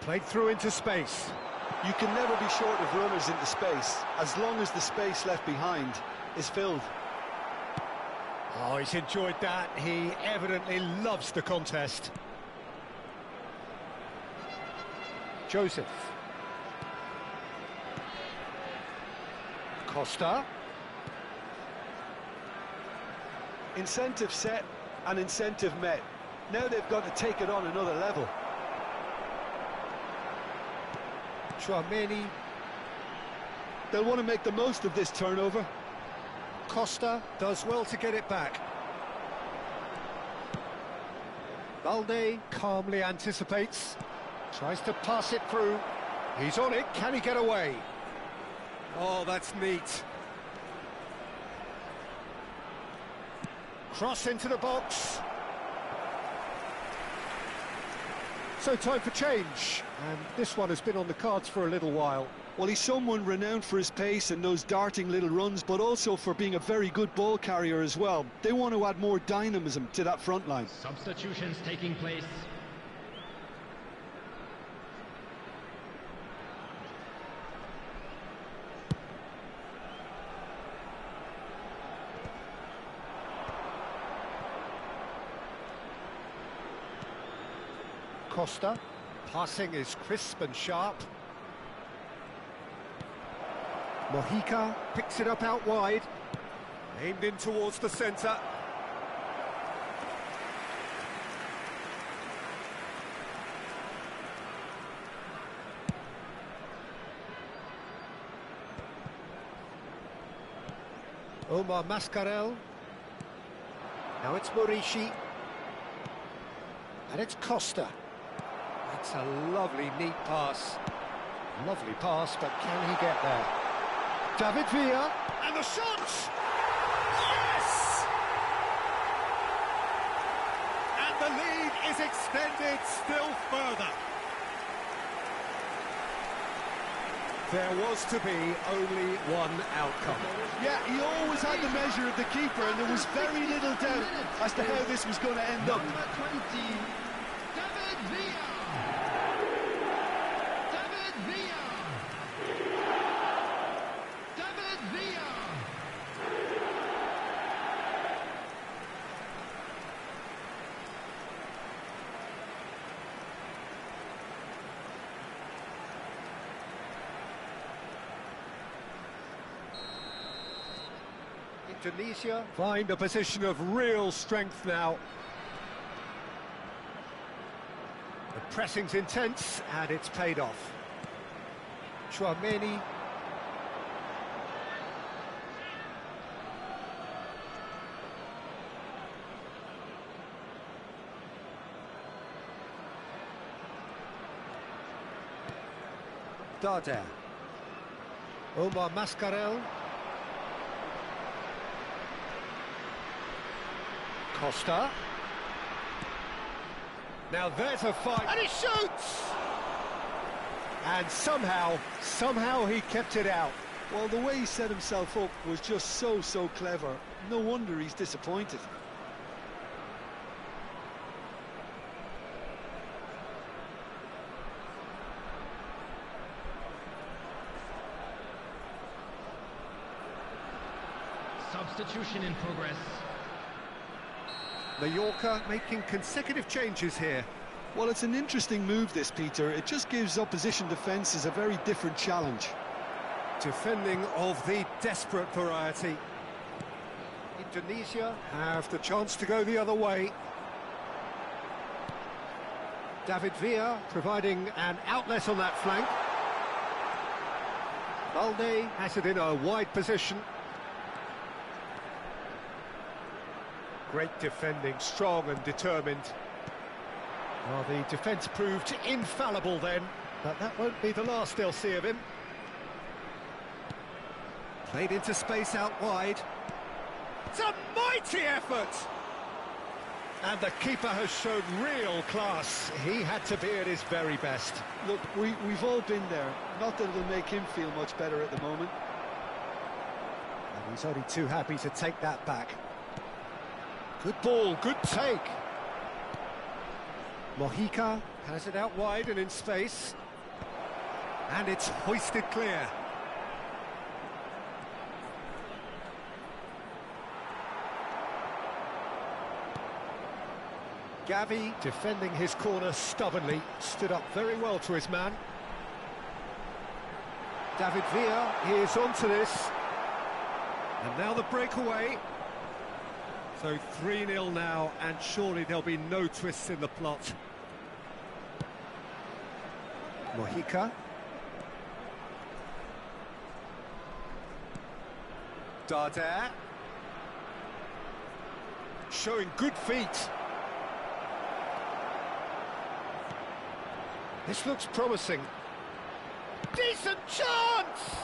Played through into space. You can never be short of runners into space, as long as the space left behind is filled. Oh, he's enjoyed that. He evidently loves the contest. Joseph. Costa. Incentive set and incentive met. Now they've got to take it on another level. Chouameni. They'll want to make the most of this turnover. Costa does well to get it back. Balde calmly anticipates. Tries to pass it through. He's on it. Can he get away? Oh, that's neat. Cross into the box. So time for change, and this one has been on the cards for a little while. Well, he's someone renowned for his pace and those darting little runs, but also for being a very good ball carrier as well. They want to add more dynamism to that front line. Substitutions taking place. Costa, passing is crisp and sharp. Mojica picks it up out wide, aimed in towards the centre. Omar Mascarell. Now it's Morishi. And it's Costa. That's a lovely, neat pass. Lovely pass, but can he get there? David Villa, and the shot! Yes! And the lead is extended still further. There was to be only one outcome. Yeah, he always had the measure of the keeper, and there was very little doubt as to how this was going to end up. Number 20, David Villa. David Villa. David Villa. Indonesia find a position of real strength now. The pressing's intense, and it's paid off. Chouameni. Darder. Omar Mascarell. Costa. Now there's a fight, and he shoots! And somehow he kept it out. Well, the way he set himself up was just so clever. No wonder he's disappointed. Substitution in progress. Mallorca making consecutive changes here. Well, it's an interesting move, this, Peter. It just gives opposition defences a very different challenge. Defending of the desperate variety. Indonesia have the chance to go the other way. David Villa providing an outlet on that flank. Balde has it in a wide position. Great defending, strong and determined. Well, the defence proved infallible then, but that won't be the last they'll see of him. Played into space out wide. It's a mighty effort! And the keeper has shown real class. He had to be at his very best. Look, we've all been there. Not that it'll make him feel much better at the moment. And he's only too happy to take that back. Good ball, good take. Mojica has it out wide and in space. And it's hoisted clear. Gavi defending his corner stubbornly, stood up very well to his man. David Villa is onto this. And now the breakaway. So 3-0 now, and surely there'll be no twists in the plot. Mojica. Darder. Showing good feet. This looks promising. Decent chance!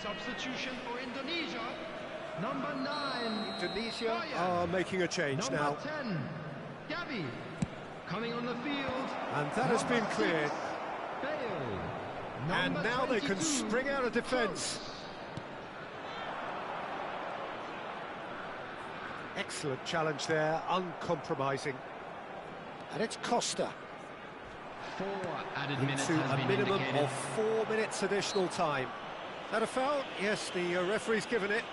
Substitution for Indonesia. Number 9. Indonesia are making a change now. Number 10. Gavi. Coming on the field. And that has been cleared. Bale. And Number now they can 22. spring out of defence. Excellent challenge there, uncompromising. And it's Costa. 4 added minutes Into has a been minimum indicated. of 4 minutes additional time. That a foul? Yes, the referee's given it.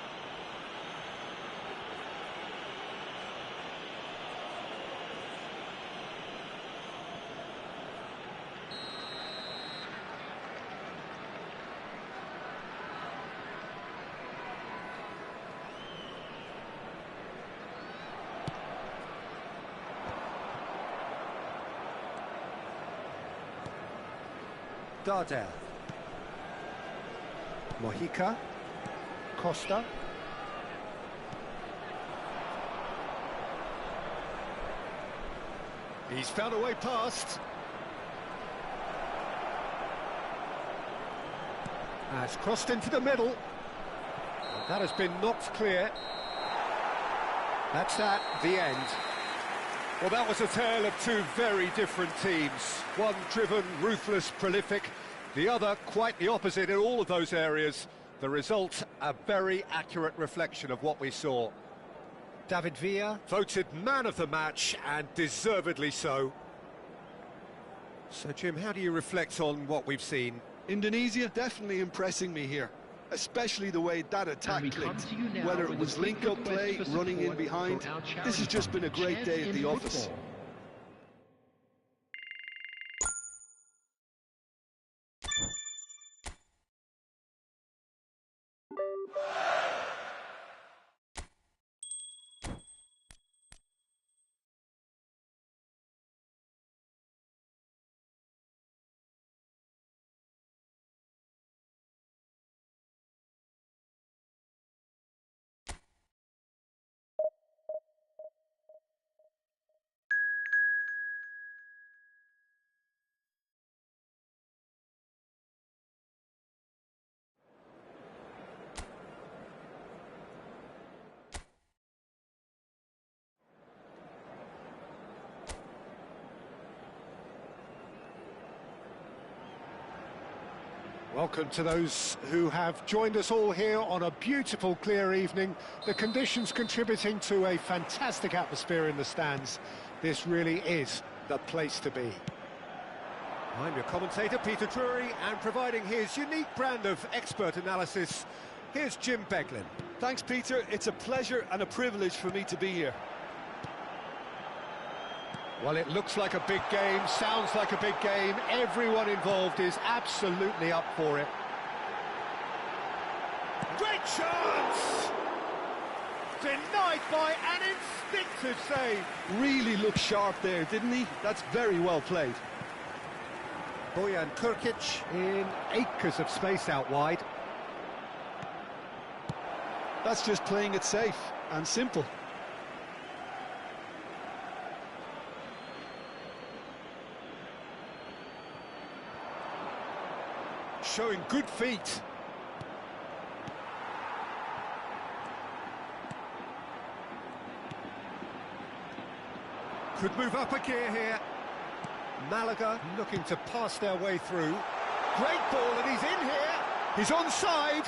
Darder. Mojica. Costa. He's found a way past. Has crossed into the middle. That has been knocked clear. That's at the end. Well, that was a tale of two very different teams. One driven, ruthless, prolific. The other quite the opposite in all of those areas. The result, a very accurate reflection of what we saw. David Villa voted man of the match, and deservedly so. So, Jim, how do you reflect on what we've seen? Indonesia definitely impressing me here, especially the way that attack clicked. Whether it was link-up play, running in behind, this has just been a great day at the office. Welcome to those who have joined us all here on a beautiful, clear evening. The conditions contributing to a fantastic atmosphere in the stands. This really is the place to be. I'm your commentator, Peter Drury, and providing his unique brand of expert analysis, here's Jim Beglin. Thanks, Peter. It's a pleasure and a privilege for me to be here. Well, it looks like a big game, sounds like a big game. Everyone involved is absolutely up for it. Great chance! Denied by an instinctive save. Really looked sharp there, didn't he? That's very well played. Bojan Kurkic in acres of space out wide. That's just playing it safe and simple. Showing good feet. Could move up a gear here. Malaga looking to pass their way through. Great ball, and he's in here. He's onside.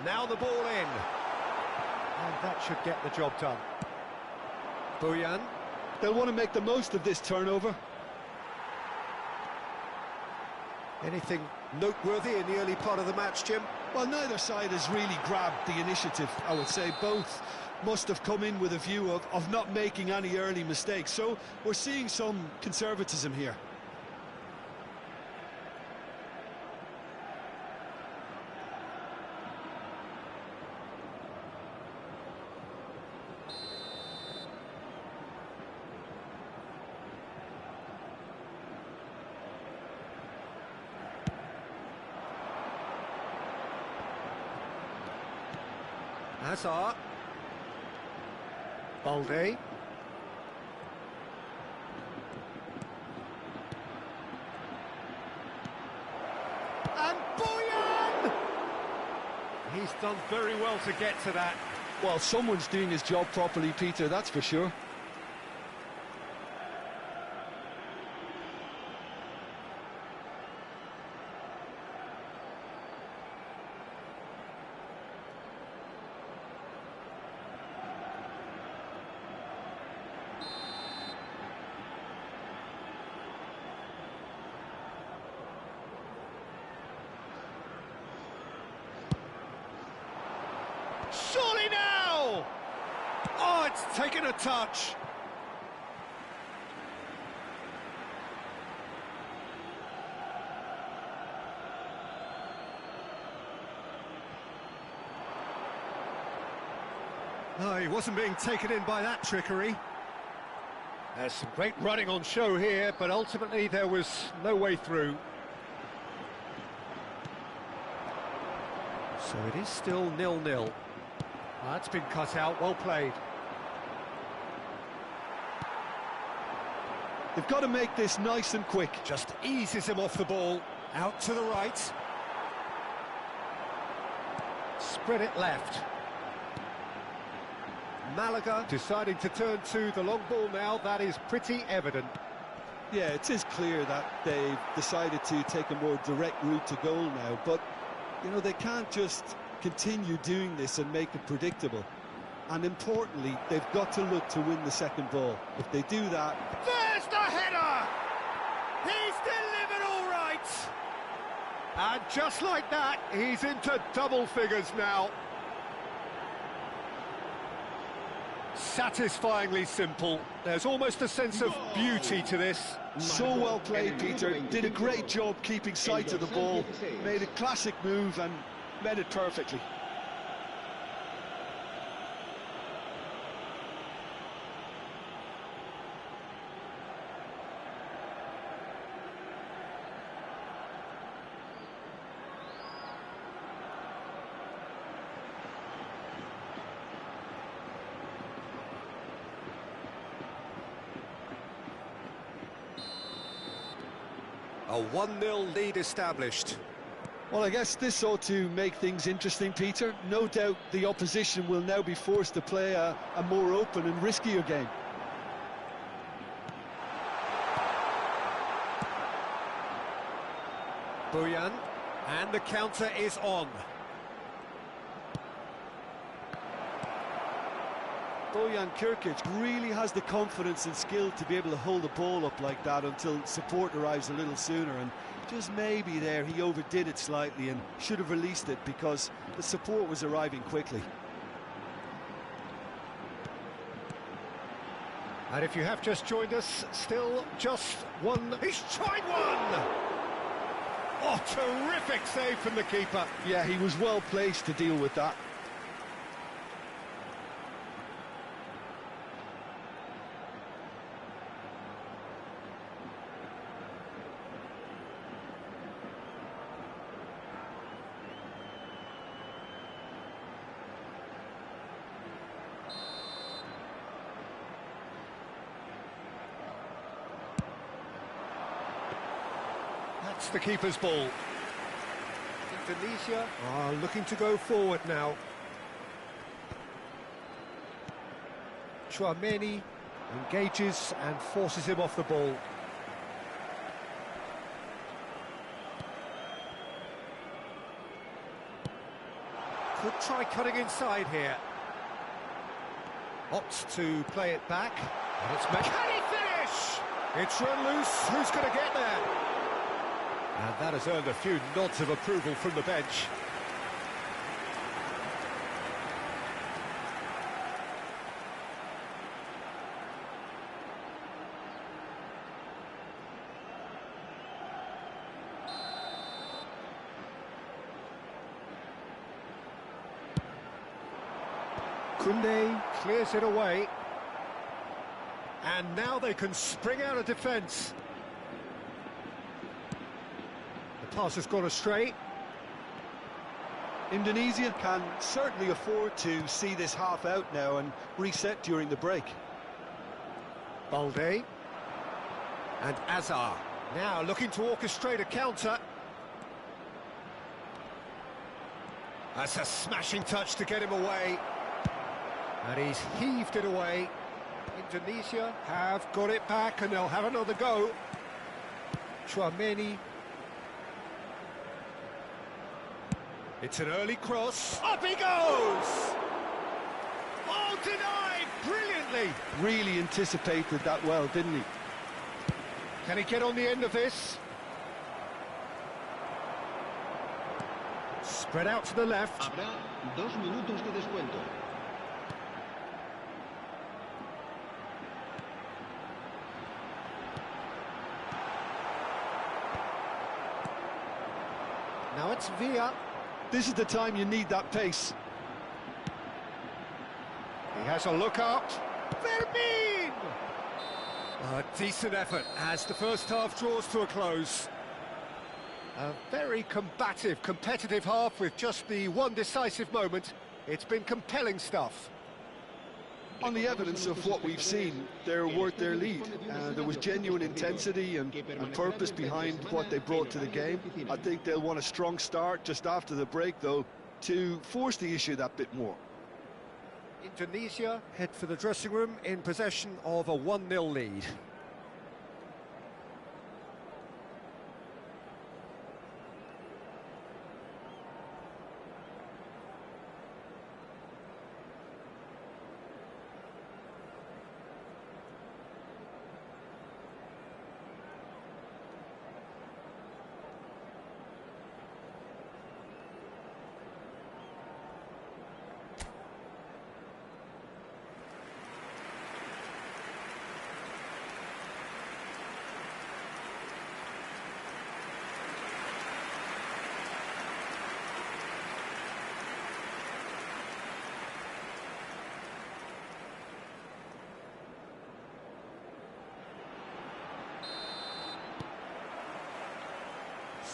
Now the ball in. And that should get the job done. Bojan. They'll want to make the most of this turnover. Anything noteworthy in the early part of the match, Jim? Well, neither side has really grabbed the initiative, I would say. Both must have come in with a view of not making any early mistakes. So we're seeing some conservatism here. Hazard. Balde. And Bojan! He's done very well to get to that. Well, someone's doing his job properly, Peter, that's for sure. Surely now! Oh, it's taken a touch. No, he wasn't being taken in by that trickery. There's some great running on show here, but ultimately there was no way through. So it is still 0-0. That's been cut out, well played. They've got to make this nice and quick. Just eases him off the ball, out to the right. Spread it left. Malaga deciding to turn to the long ball now, that is pretty evident. Yeah, it is clear that they've decided to take a more direct route to goal now, but, you know, they can't just continue doing this and make it predictable. And importantly, they've got to look to win the second ball. If they do that... There's the header! He's delivered all right! And just like that, he's into double figures now. Satisfyingly simple. There's almost a sense of beauty to this. So well played, Peter. Did a great job keeping sight of the ball. Made a classic move and read it perfectly. A 1-0 lead established. Well, I guess this ought to make things interesting, Peter. No doubt the opposition will now be forced to play a more open and riskier game. Bojan, and the counter is on. Bojan Kirkic really has the confidence and skill to be able to hold the ball up like that until support arrives a little sooner, and just maybe there he overdid it slightly and should have released it because the support was arriving quickly. And if you have just joined us, still just one. He's tried one! Oh, terrific save from the keeper. Yeah, he was well placed to deal with that. That's the keeper's ball. Indonesia are looking to go forward now. Chouameni engages and forces him off the ball. Could try cutting inside here. Opts to play it back. And it's Can he finish? It's run loose. Who's going to get there? And that has earned a few nods of approval from the bench. Koundé clears it away. And now they can spring out of defence. The pass has gone astray. Indonesia can certainly afford to see this half out now and reset during the break. Balde. And Azar. Now looking to orchestrate a counter. That's a smashing touch to get him away. And he's heaved it away. Indonesia have got it back and they'll have another go. Chouameni. It's an early cross. Up he goes! Oh, denied brilliantly. Really anticipated that well, didn't he? Can he get on the end of this? Spread out to the left. Habrá 2 minutos de descuento. Now it's Villa. This is the time you need that pace. He has a look out. Vermin! A decent effort as the first half draws to a close. A very combative, competitive half with just the one decisive moment. It's been compelling stuff. On the evidence of what we've seen, they're worth their lead. There was genuine intensity and purpose behind what they brought to the game. I think they'll want a strong start just after the break, though, to force the issue that bit more. Indonesia head for the dressing room in possession of a 1-0 lead.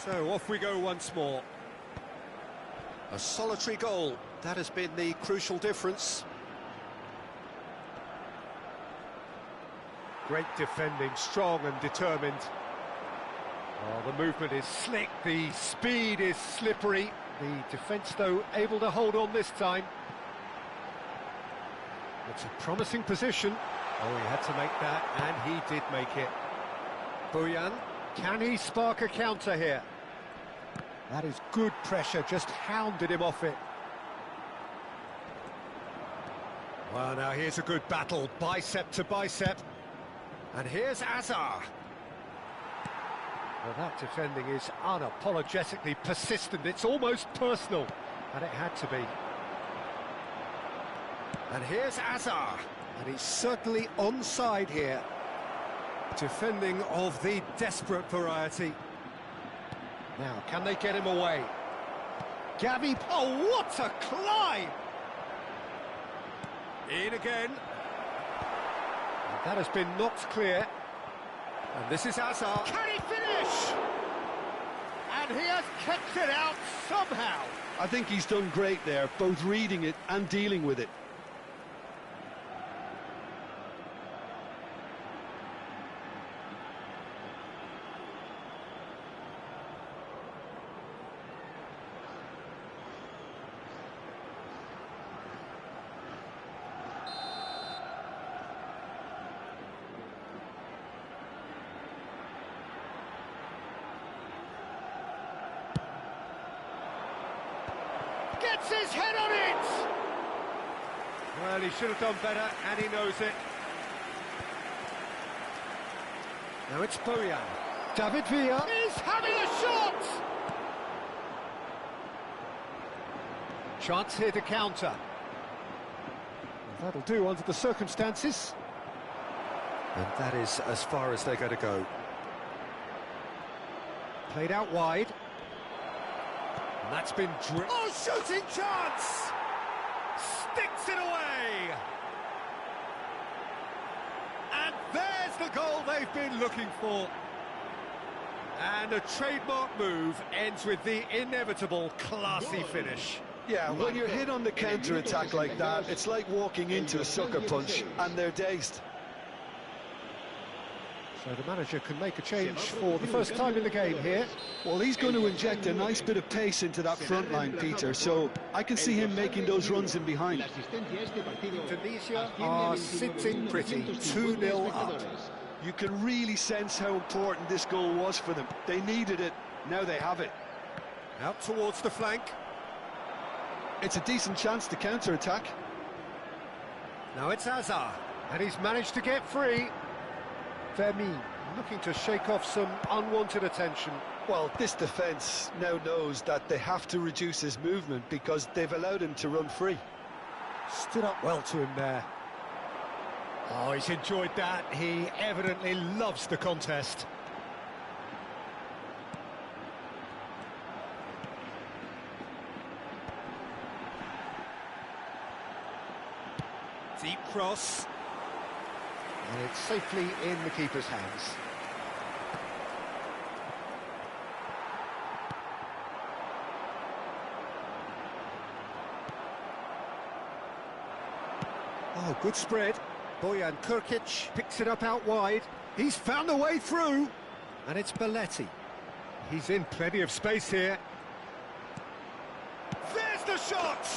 So off we go once more. A solitary goal, that has been the crucial difference. Great defending, strong and determined. Oh, the movement is slick, the speed is slippery. The defence, though, able to hold on this time. It's a promising position. Oh, he had to make that, and he did make it. Bojan, can he spark a counter here? That is good pressure, just hounded him off it. Well, now here's a good battle, bicep to bicep. And here's Azar. Well, that defending is unapologetically persistent. It's almost personal, and it had to be. And here's Azar, and he's certainly onside here. Defending of the desperate variety. Now, can they get him away? Gavi, oh, what a climb! In again. And that has been knocked clear. And this is Azar. Can he finish? And he has kept it out somehow. I think he's done great there, both reading it and dealing with it. Gets his head on it! Well, he should have done better, and he knows it. Now it's Bojan. David Villa is having a shot! Chance here to counter. Well, that'll do under the circumstances. And that is as far as they're going to go. Played out wide. And that's been oh, shooting chance! Sticks it away! And there's the goal they've been looking for. And a trademark move ends with the inevitable classy finish. Yeah, when you're hit on the counter-attack like that, it's like walking into a sucker punch, and they're dazed. So the manager can make a change for the first time in the game here. Well, he's going to inject a nice bit of pace into that front line, Peter, so I can see him making those runs in behind. Tunisia are sitting pretty, 2-0 up. You can really sense how important this goal was for them. They needed it, now they have it. Out towards the flank. It's a decent chance to counter-attack. Now it's Azar, and he's managed to get free. Vermi looking to shake off some unwanted attention. Well, this defence now knows that they have to reduce his movement because they've allowed him to run free. Stood up well to him there. Oh, he's enjoyed that. He evidently loves the contest. Deep cross. And it's safely in the keeper's hands. Oh, good spread. Bojan Kurkic picks it up out wide. He's found a way through. And it's Belletti. He's in plenty of space here. There's the shot!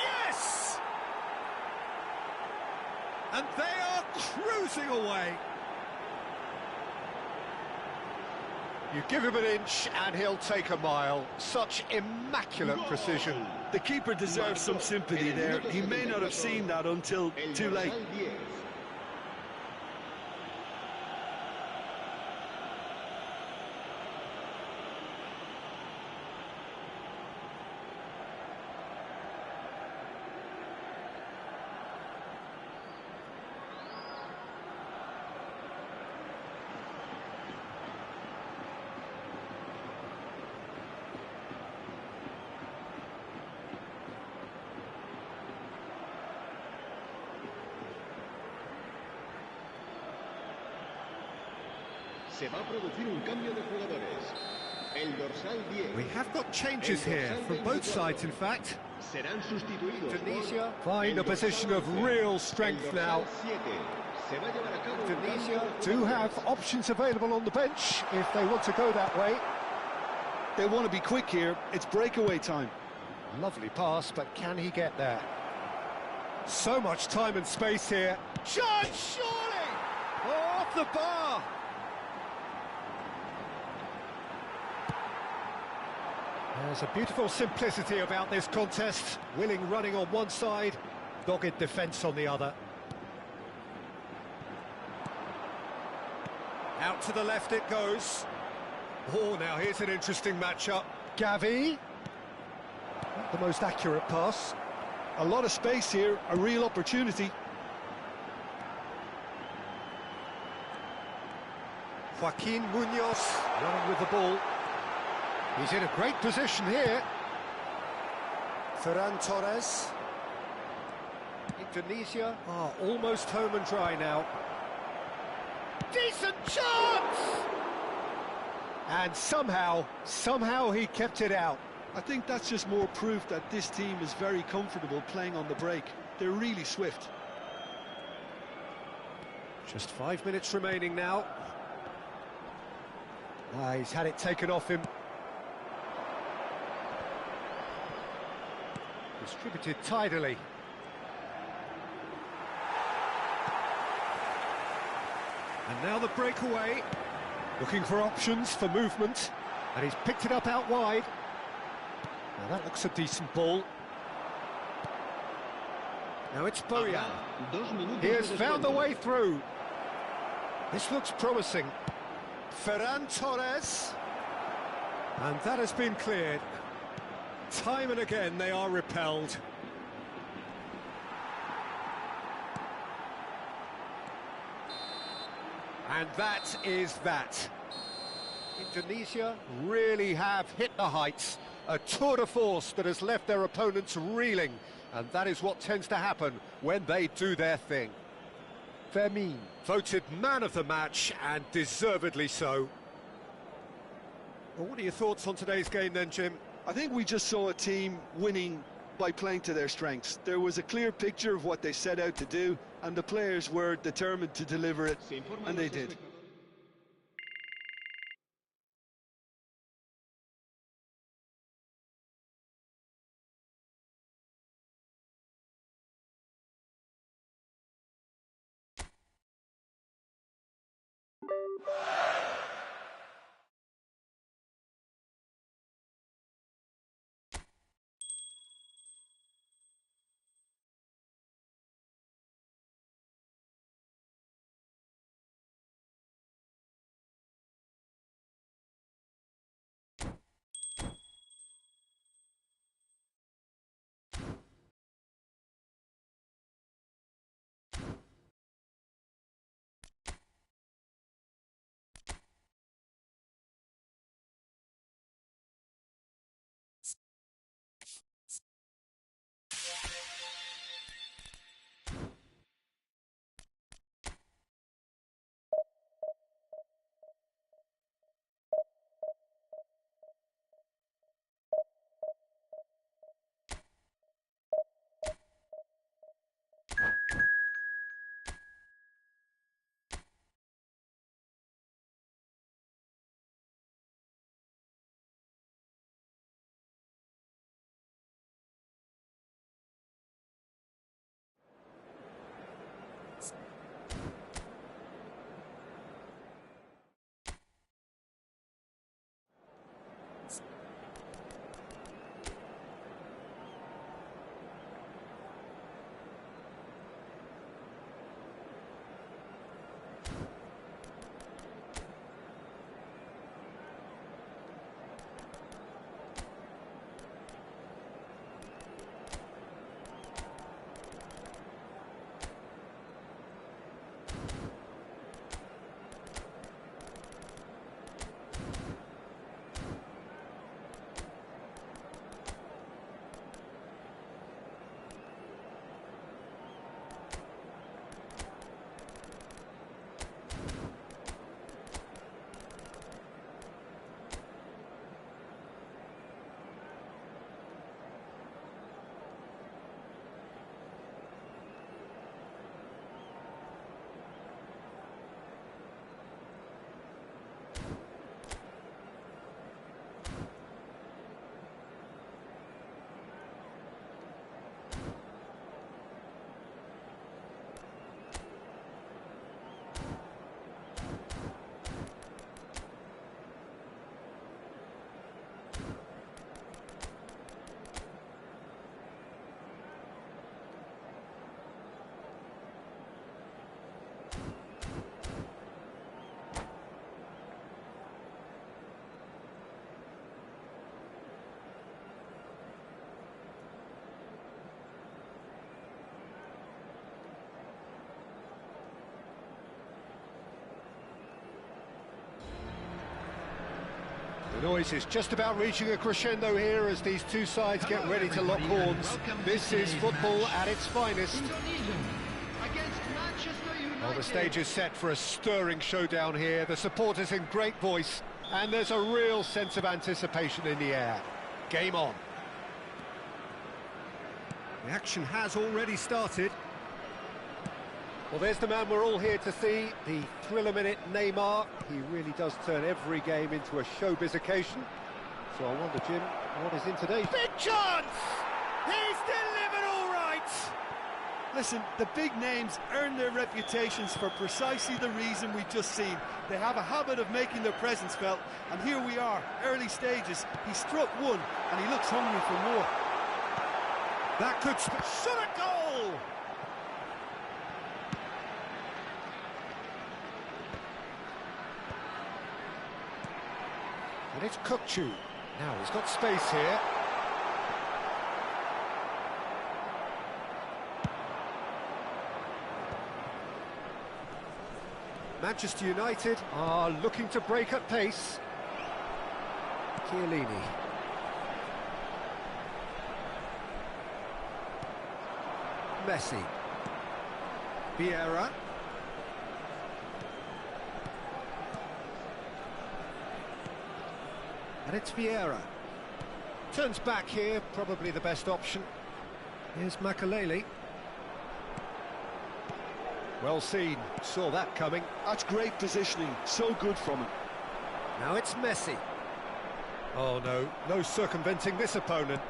Yes! And they are cruising away. You give him an inch and he'll take a mile. Such immaculate precision. The keeper deserves some sympathy there. He may not have seen that until too late. Se va a producir un cambio de jugadores. El dorsal 10. We have got changes here from both sides, in fact. Serán sustituidos. Tunisia find a position of real strength now. Tunisia do have options available on the bench if they want to go that way. They want to be quick here. It's breakaway time. Lovely pass, but can he get there? So much time and space here. Chance, surely! Oh, off the bar! There's a beautiful simplicity about this contest. Willing running on one side, dogged defence on the other. Out to the left it goes. Oh, now here's an interesting matchup. Gavi. Not the most accurate pass. A lot of space here, a real opportunity. Joaquin Munoz running with the ball. He's in a great position here. Ferran Torres. Indonesia are almost home and dry now. Decent chance! And somehow he kept it out. I think that's just more proof that this team is very comfortable playing on the break. They're really swift. Just 5 minutes remaining now. He's had it taken off him. Distributed tidily. And now the breakaway. Looking for options for movement. And he's picked it up out wide. Now that looks a decent ball. Now it's Boyan. He has found the way through. This looks promising. Ferran Torres. And that has been cleared. Time and again they are repelled. And that is that. Indonesia really have hit the heights. A tour de force that has left their opponents reeling. And that is what tends to happen when they do their thing. Fermin, voted man of the match, and deservedly so. Well, what are your thoughts on today's game then, Jim? I think we just saw a team winning by playing to their strengths. There was a clear picture of what they set out to do, and the players were determined to deliver it, and they did. The noise is just about reaching a crescendo here as these two sides get ready to lock horns. This is football at its finest. Well, the stage is set for a stirring showdown here. The supporters in great voice, and there's a real sense of anticipation in the air. Game on. The action has already started. Well, there's the man we're all here to see, the thriller-minute Neymar. He really does turn every game into a showbiz occasion. So I wonder, Jim, what is in today's... Big chance! He's delivered all right! Listen, the big names earn their reputations for precisely the reason we've just seen. They have a habit of making their presence felt, and here we are, early stages. He struck one, and he looks hungry for more. That could... Shot a goal! And it's Kukçu. Now he's got space here. Manchester United are looking to break at pace. Chiellini. Messi. Vieira. And it's Vieira. Turns back here, probably the best option. Here's Makaleli. Well seen, saw that coming. That's great positioning, so good from him. Now it's Messi. Oh no, no circumventing this opponent.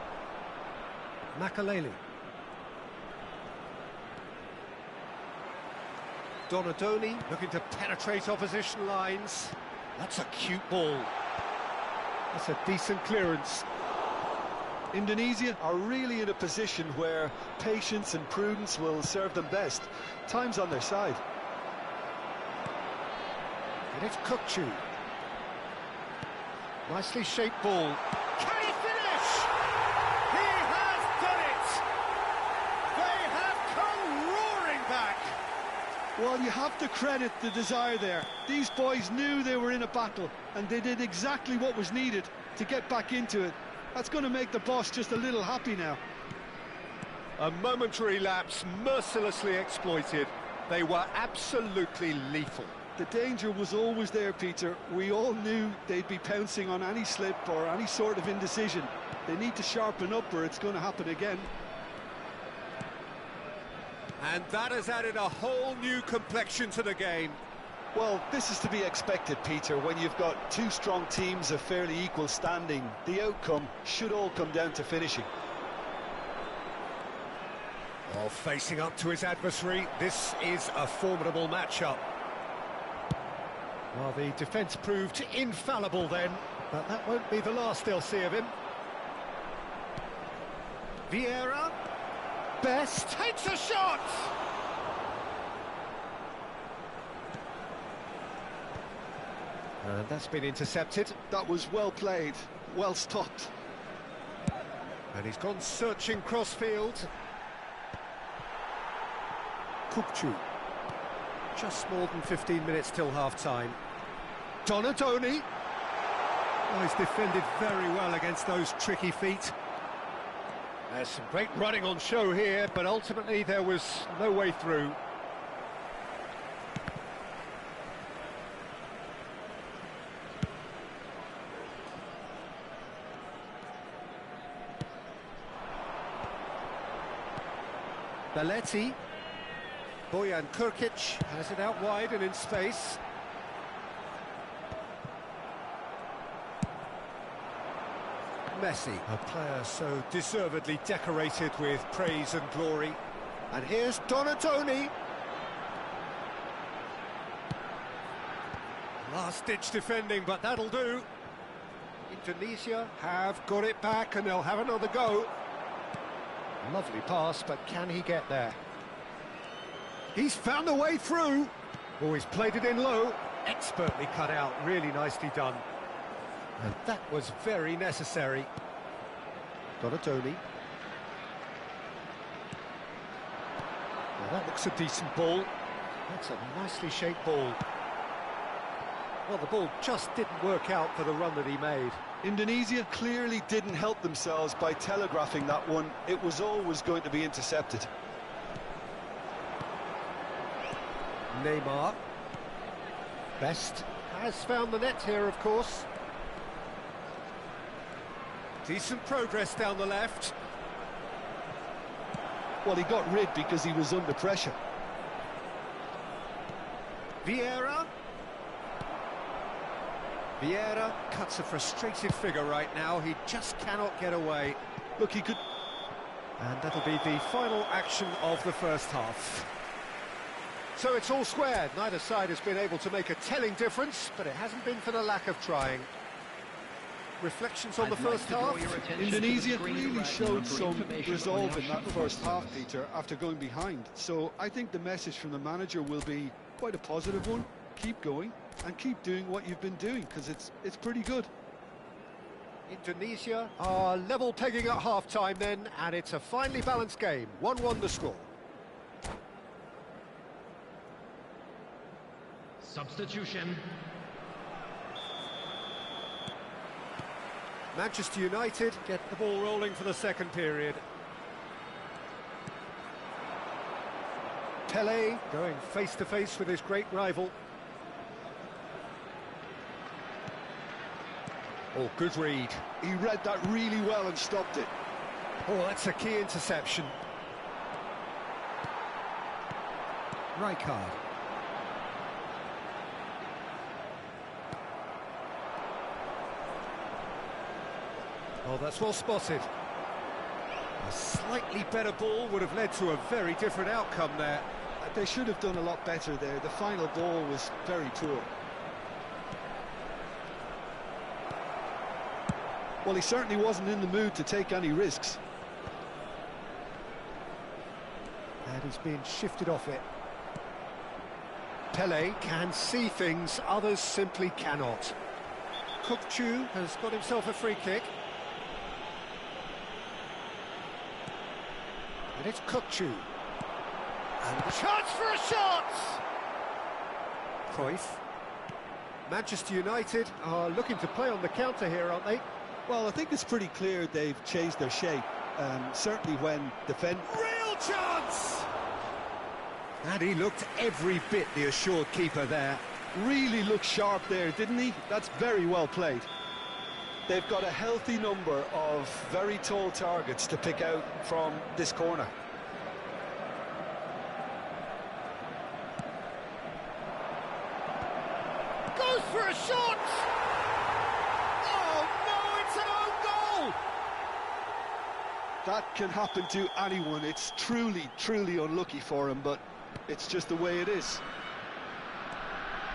Makaleli. Donadoni looking to penetrate opposition lines. That's a cute ball. That's a decent clearance. Indonesia are really in a position where patience and prudence will serve them best. Time's on their side. And it's Kukçu. Nicely shaped ball. Can he finish? He has done it! They have come roaring back! Well, you have to credit the desire there. These boys knew they were in a battle, and they did exactly what was needed to get back into it. That's going to make the boss just a little happy now. A momentary lapse mercilessly exploited. They were absolutely lethal. The danger was always there, Peter. We all knew they'd be pouncing on any slip or any sort of indecision. They need to sharpen up or it's going to happen again. And that has added a whole new complexion to the game. Well, this is to be expected, Peter, when you've got two strong teams of fairly equal standing. The outcome should all come down to finishing. Well, facing up to his adversary, this is a formidable matchup. Well, the defence proved infallible then, but that won't be the last they'll see of him. Vieira. Best takes a shot! And that's been intercepted. That was well played, well stopped. And he's gone searching crossfield. Kukçu. Just more than 15 minutes till half-time. Donadoni. Oh, he's defended very well against those tricky feet. There's some great running on show here, but ultimately there was no way through. Belletti. Bojan Kurkic has it out wide and in space. Messi, a player so deservedly decorated with praise and glory. And here's Donadoni. Last-ditch defending, but that'll do. Indonesia have got it back and they'll have another go. Lovely pass, but can he get there? He's found a way through. Oh, he's played it in low. Expertly cut out, really nicely done. And that was very necessary. Donadoni. Well, that looks a decent ball. That's a nicely shaped ball. Well, the ball just didn't work out for the run that he made. Indonesia clearly didn't help themselves by telegraphing that one. It was always going to be intercepted. Neymar. Best has found the net here, of course. Decent progress down the left. Well, he got rid because he was under pressure. Vieira. Vieira cuts a frustrated figure right now. He just cannot get away. Look, he could... And that'll be the final action of the first half. So it's all squared. Neither side has been able to make a telling difference, but it hasn't been for the lack of trying. Reflections on the first half? Indonesia really showed some resolve in that first half, Peter, after going behind. So I think the message from the manager will be quite a positive one. Keep going and keep doing what you've been doing, because it's pretty good. Indonesia are level pegging at half-time then, and it's a finely balanced game. 1-1 the score. Substitution. Manchester United get the ball rolling for the second period. Pele going face-to-face with his great rival. Oh, good read. He read that really well and stopped it. Oh, that's a key interception. Rijkaard. Oh, that's well spotted. A slightly better ball would have led to a very different outcome there. They should have done a lot better there. The final ball was very poor. Well, he certainly wasn't in the mood to take any risks. And he's being shifted off it. Pele can see things others simply cannot. Kukçu has got himself a free kick. And it's Kukçu. And the chance for a shot! Cruyff. Manchester United are looking to play on the counter here, aren't they? Well, I think it's pretty clear they've changed their shape. Certainly when defend... Real chance! And he looked every bit the assured keeper there. Really looked sharp there, didn't he? That's very well played. They've got a healthy number of very tall targets to pick out from this corner. Goes for a shot! Oh no, it's an own goal! That can happen to anyone. It's truly, truly unlucky for him, but it's just the way it is.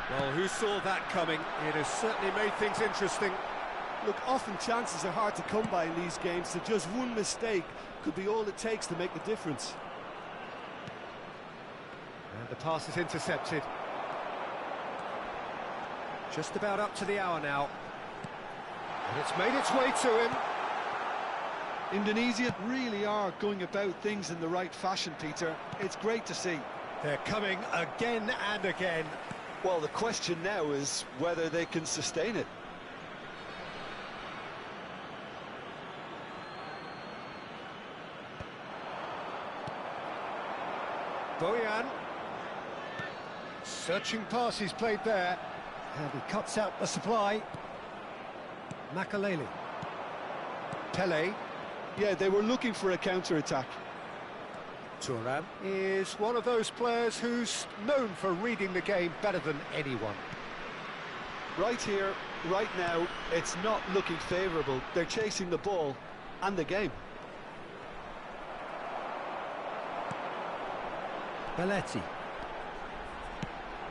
Well, who saw that coming? It has certainly made things interesting. Look, often chances are hard to come by in these games, so just one mistake could be all it takes to make the difference. And the pass is intercepted. Just about up to the hour now. And it's made its way to him. Indonesia really are going about things in the right fashion, Peter. It's great to see. They're coming again and again. Well, the question now is whether they can sustain it. Boyan. Searching pass he's played there. And he cuts out the supply. Makaleli. Pele. Yeah, they were looking for a counter-attack. Thuram is one of those players who's known for reading the game better than anyone. Right here, right now, it's not looking favourable. They're chasing the ball and the game. Belletti.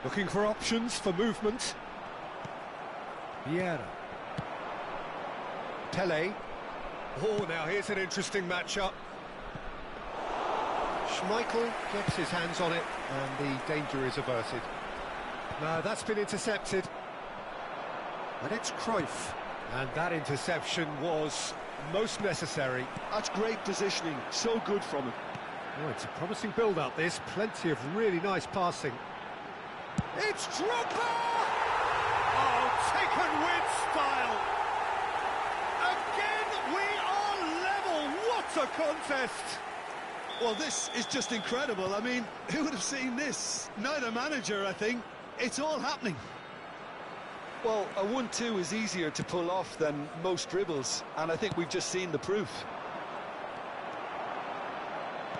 Looking for options for movement. Vieira. Pele. Oh, now here's an interesting matchup. Schmeichel gets his hands on it, and the danger is averted. No, that's been intercepted. And it's Cruyff. And that interception was most necessary. That's great positioning, so good from him. Oh, it's a promising build-up, this. Plenty of really nice passing. It's Drogba! Oh, can win style. Again, we are level. What a contest. Well, this is just incredible. I mean, who would have seen this? Neither manager, I think. It's all happening. Well, a 1-2 is easier to pull off than most dribbles, and I think we've just seen the proof.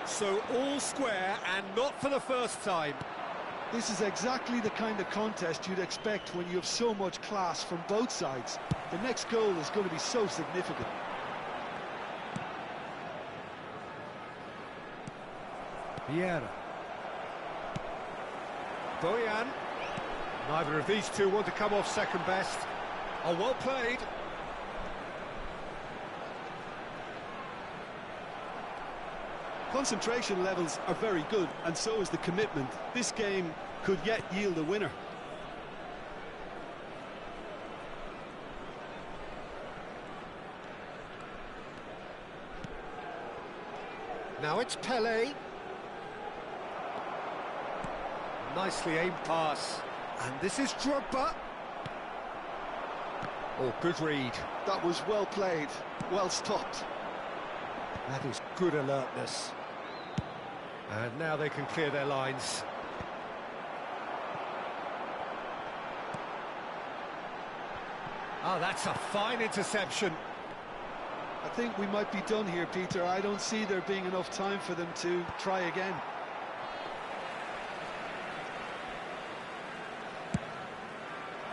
So all square, and not for the first time. This is exactly the kind of contest you'd expect when you have so much class from both sides. The next goal is going to be so significant. Vieira. Boyan. Neither of these two want to come off second best. Oh, well played. Concentration levels are very good, and so is the commitment. This game could yet yield a winner. Now it's Pele. Nicely aimed pass. And this is Drogba. Oh, good read. That was well played, well stopped. That is good alertness. And now they can clear their lines. Oh, that's a fine interception. I think we might be done here, Peter. I don't see there being enough time for them to try again.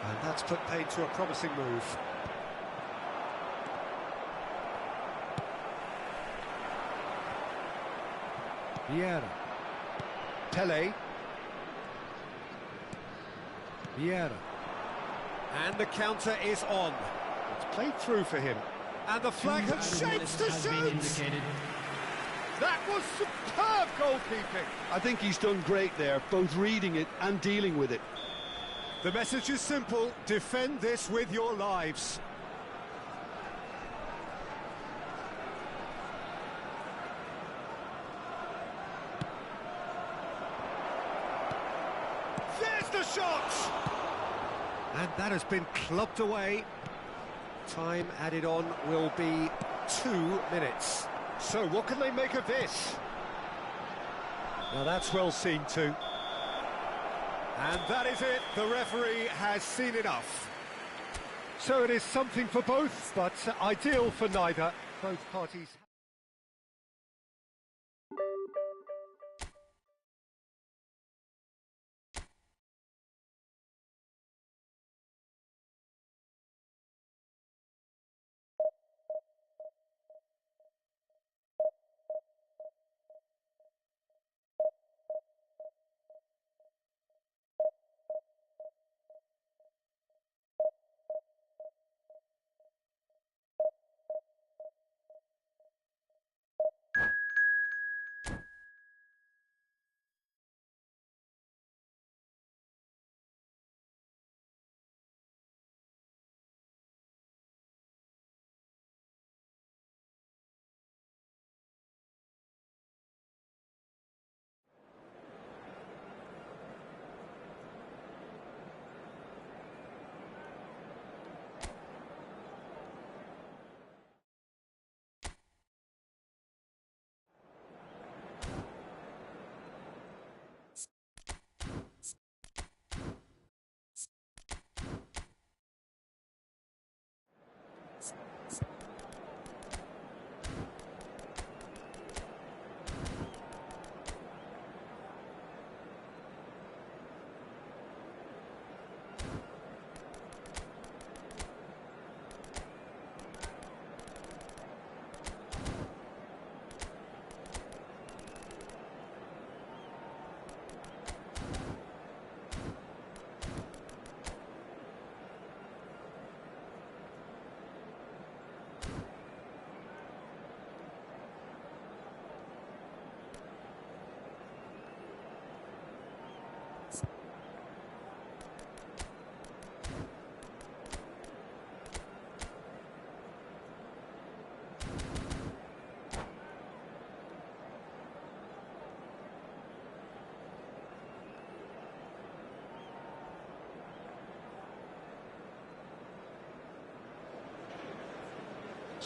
And that's put paid to a promising move. Vieira. Pele. Vieira. And the counter is on. It's played through for him. And the flag has shaped to shoot! That was superb goalkeeping. I think he's done great there, both reading it and dealing with it. The message is simple: defend this with your lives. There's the shot! And that has been clubbed away. Time added on will be 2 minutes. So what can they make of this? Now that's well seen too. And that is it. The referee has seen enough. So it is something for both, but ideal for neither. Both parties.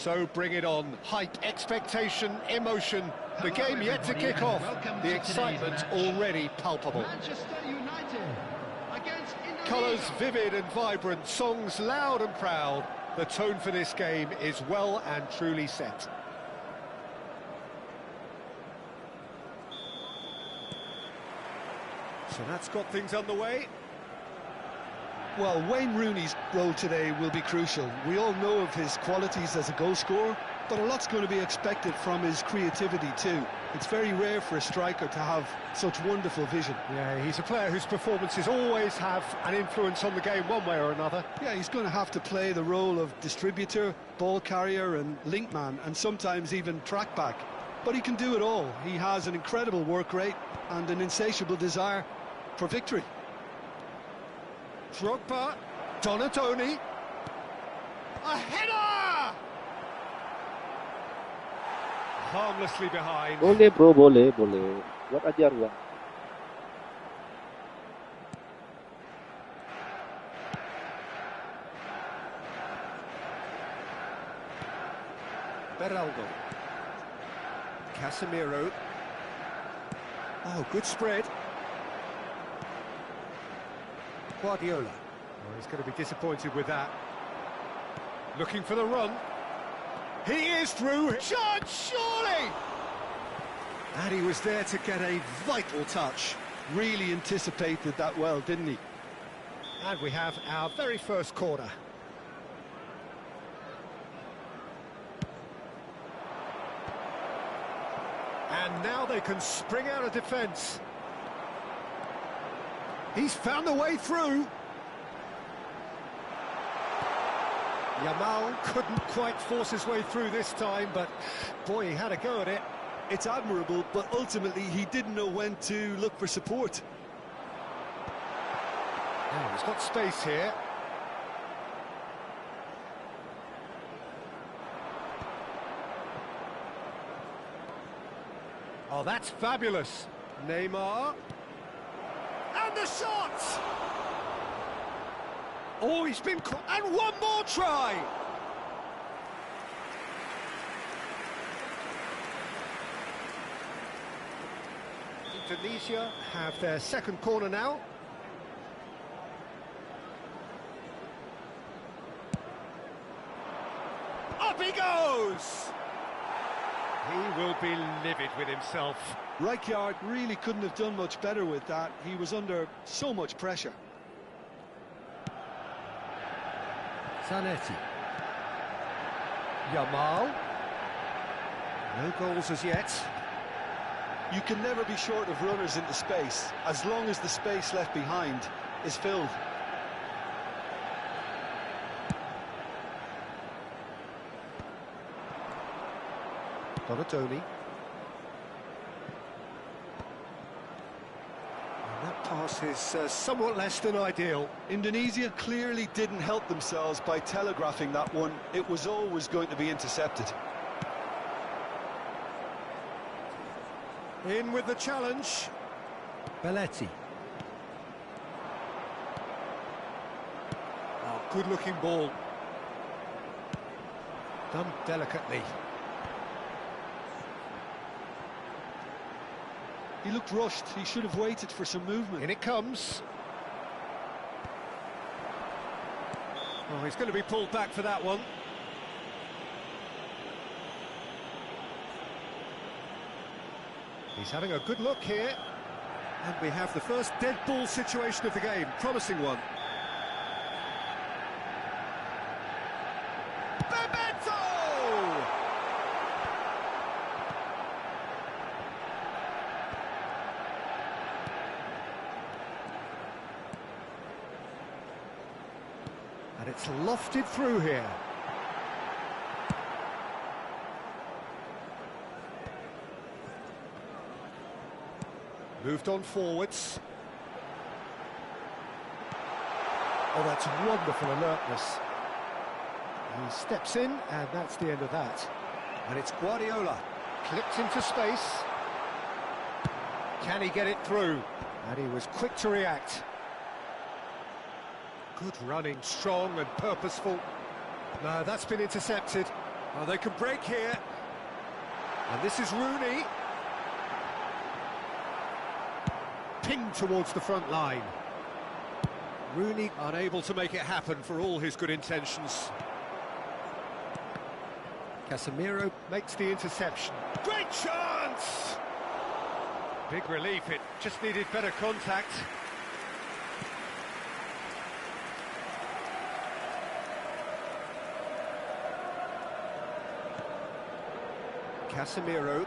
So bring it on. Hype, expectation, emotion. The game yet to kick off. The excitement already palpable. Manchester United against Indonesia. Colours vivid and vibrant, songs loud and proud. The tone for this game is well and truly set. So that's got things underway. Well, Wayne Rooney's role today will be crucial. We all know of his qualities as a goal scorer, but a lot's going to be expected from his creativity too. It's very rare for a striker to have such wonderful vision. Yeah, he's a player whose performances always have an influence on the game one way or another. Yeah, he's going to have to play the role of distributor, ball carrier and link man, and sometimes even track back. But he can do it all. He has an incredible work rate and an insatiable desire for victory. Drogba, Donadoni, a header! Harmlessly behind. Boleh bro, boleh, boleh. Buat ajar gua. Beraldo. Casemiro. Oh, good spread. Guardiola. Oh, he's going to be disappointed with that. Looking for the run. He is through. Shot, surely! And he was there to get a vital touch. Really anticipated that well, didn't he? And we have our very first corner. And now they can spring out of defence. He's found a way through. Yamal couldn't quite force his way through this time, but boy, he had a go at it. It's admirable, but ultimately he didn't know when to look for support. Oh, he's got space here. Oh, that's fabulous. Neymar. And the shot! Oh, he's been caught. And one more try! Indonesia have their second corner now. Up he goes! He will be livid with himself. Rijkaard really couldn't have done much better with that. He was under so much pressure. Zanetti. Yamal. No goals as yet. You can never be short of runners into space, as long as the space left behind is filled. Donadoni. And that pass is somewhat less than ideal. Indonesia clearly didn't help themselves by telegraphing that one. It was always going to be intercepted. In with the challenge. Belletti. Oh, good-looking ball. Done delicately. He looked rushed. He should have waited for some movement. In it comes. Oh, he's going to be pulled back for that one. He's having a good look here. And we have the first dead ball situation of the game. Promising one. Bebeto! And it's lofted through here. Moved on forwards. Oh, that's wonderful alertness. He steps in, and that's the end of that. And it's Guardiola. Clipped into space. Can he get it through? And he was quick to react. Good running, strong and purposeful. No, that's been intercepted. Oh, they can break here. And this is Rooney. Pinged towards the front line. Rooney unable to make it happen for all his good intentions. Casemiro makes the interception. Great chance! Big relief, it just needed better contact. Casemiro.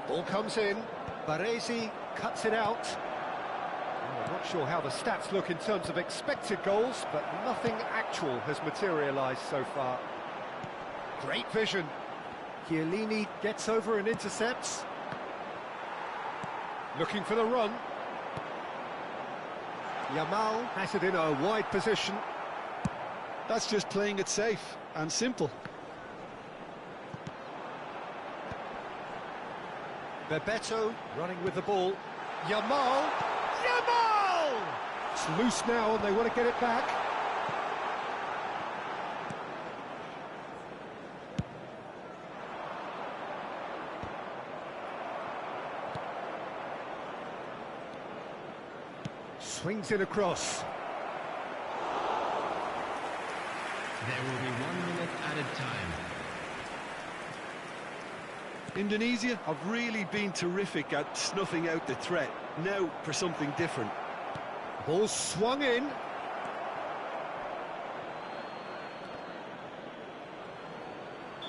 Ball comes in. Baresi cuts it out. I'm not sure how the stats look in terms of expected goals, but nothing actual has materialised so far. Great vision. Chiellini gets over and intercepts. Looking for the run. Yamal has it in a wide position. That's just playing it safe and simple. Bebeto running with the ball. Yamal! Yamal! It's loose now and they want to get it back. Swings it across. There will be 1 minute added time. Indonesia have really been terrific at snuffing out the threat. Now for something different. Ball swung in.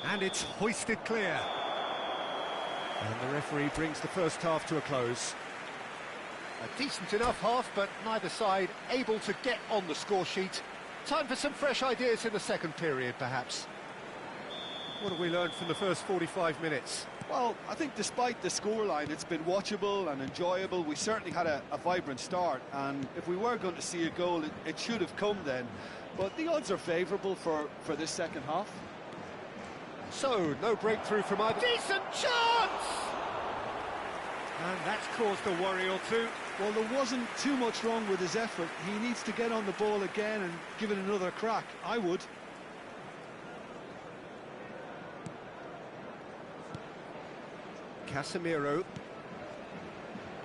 And it's hoisted clear. And the referee brings the first half to a close. A decent enough half, but neither side able to get on the score sheet. Time for some fresh ideas in the second period, perhaps. What have we learned from the first 45 minutes? Well, I think despite the scoreline, it's been watchable and enjoyable. We certainly had a vibrant start, and if we were going to see a goal, it should have come then. But the odds are favourable for this second half. So, no breakthrough from our decent chance! And that's caused a worry or two. Well, there wasn't too much wrong with his effort. He needs to get on the ball again and give it another crack. I would. Casemiro.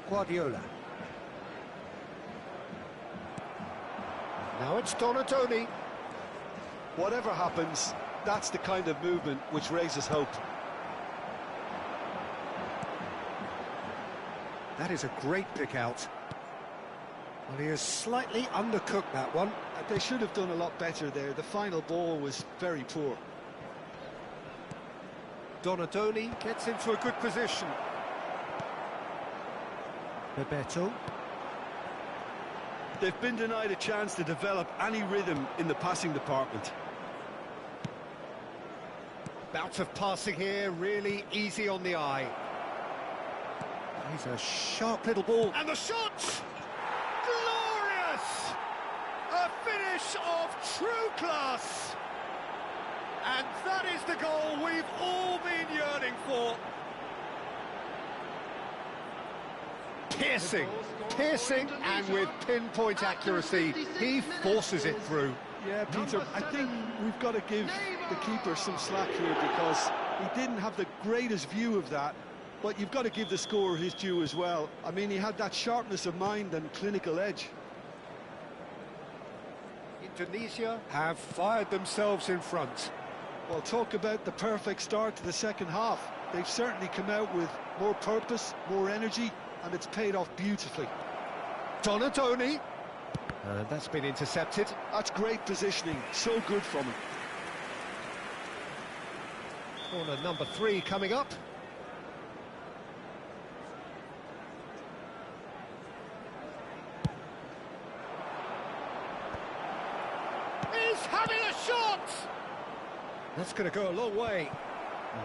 Guardiola. Now it's Donadoni. Whatever happens, that's the kind of movement which raises hope. That is a great pick out. Well, he has slightly undercooked that one. They should have done a lot better there. The final ball was very poor. Donadoni gets into a good position. Bebeto. They've been denied a chance to develop any rhythm in the passing department. Bout of passing here, really easy on the eye. He's a sharp little ball. And the shot! Glorious! A finish of true class! And that is the goal we've all been yearning for. Piercing, and with pinpoint accuracy, he forces it through. Yeah, Peter, I think we've got to give the keeper some slack here because he didn't have the greatest view of that, but you've got to give the scorer his due as well. I mean, he had that sharpness of mind and clinical edge. Indonesia have fired themselves in front. Well, talk about the perfect start to the second half. They've certainly come out with more purpose, more energy, and it's paid off beautifully. Donadoni. That's been intercepted. That's great positioning, so good from him. Corner number 3 coming up. He's having a shot! That's going to go a long way.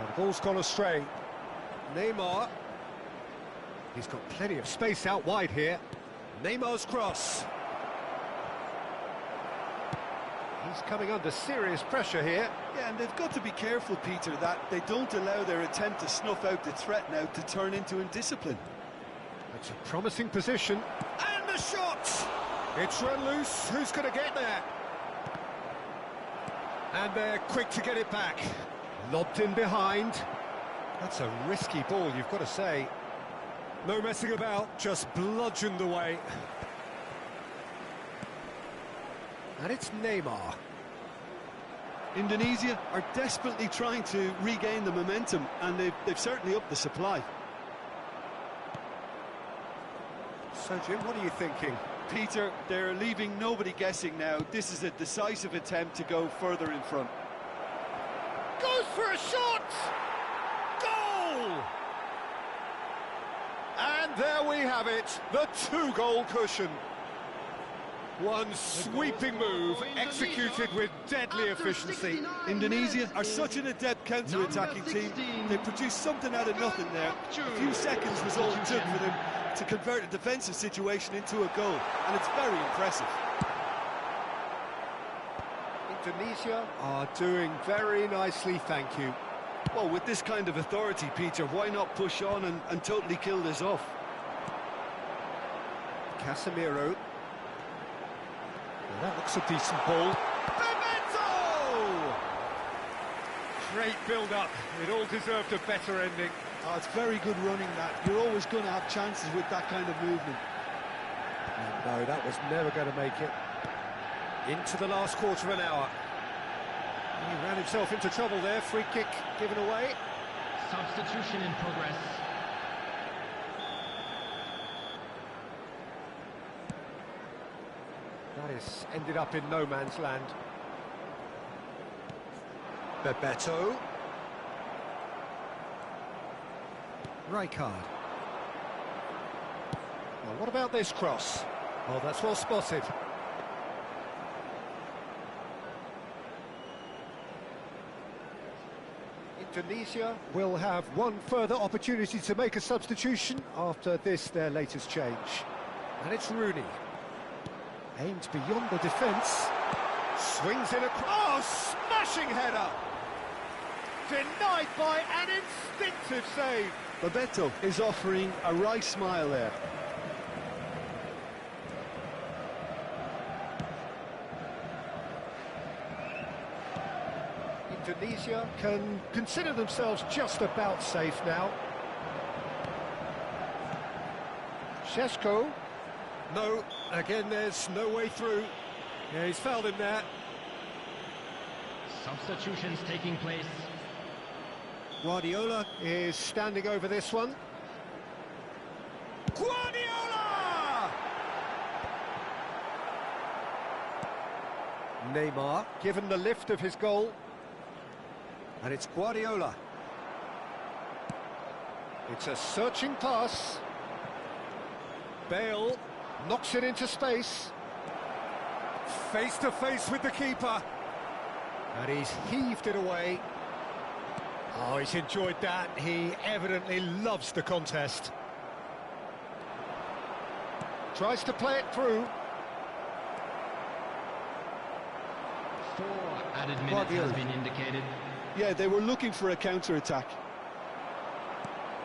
The ball's gone astray. Neymar. He's got plenty of space out wide here. Neymar's cross. He's coming under serious pressure here. Yeah, and they've got to be careful, Peter, that they don't allow their attempt to snuff out the threat now to turn into indiscipline. It's a promising position. And the shot! It's run loose. Who's going to get there? And they're quick to get it back. Lobbed in behind. That's a risky ball, you've got to say. No messing about, just bludgeoned away. And it's Neymar. Indonesia are desperately trying to regain the momentum, and they've certainly upped the supply. So, Jim, what are you thinking? Peter, they're leaving nobody guessing now. This is a decisive attempt to go further in front. Goes for a shot! Goal! And there we have it, the two-goal cushion. One sweeping move, executed with deadly efficiency. Indonesia are such an adept counter-attacking team. They produced something out of nothing there. A few seconds was all it took for them to convert a defensive situation into a goal, and it's very impressive. Indonesia are doing very nicely, thank you. Well, with this kind of authority, Peter, why not push on and totally kill this off? Casemiro. Well, that looks a decent ball. Bebeto! Great build-up. It all deserved a better ending. Oh, it's very good running, that. You're always going to have chances with that kind of movement. No, that was never going to make it. Into the last quarter of an hour. He ran himself into trouble there. Free kick given away. Substitution in progress. That is ended up in no man's land. Bebeto. Rijkaard. Well, what about this cross? Oh, that's well spotted. Indonesia will have one further opportunity to make a substitution after this, their latest change. And it's Rooney. Aimed beyond the defence. Swings in a cross. Smashing header. Denied by an instinctive save. Bebeto is offering a wry smile there. Indonesia can consider themselves just about safe now. Šeško. No, again there's no way through. Yeah, he's fouled him there. Substitutions taking place. Guardiola is standing over this one. Guardiola! Neymar given the lift of his goal. And it's Guardiola. It's a searching pass. Bale knocks it into space. Face to face with the keeper. And he's heaved it away. Oh, he's enjoyed that. He evidently loves the contest. Tries to play it through. 4 added minutes has been indicated. Yeah, they were looking for a counter-attack.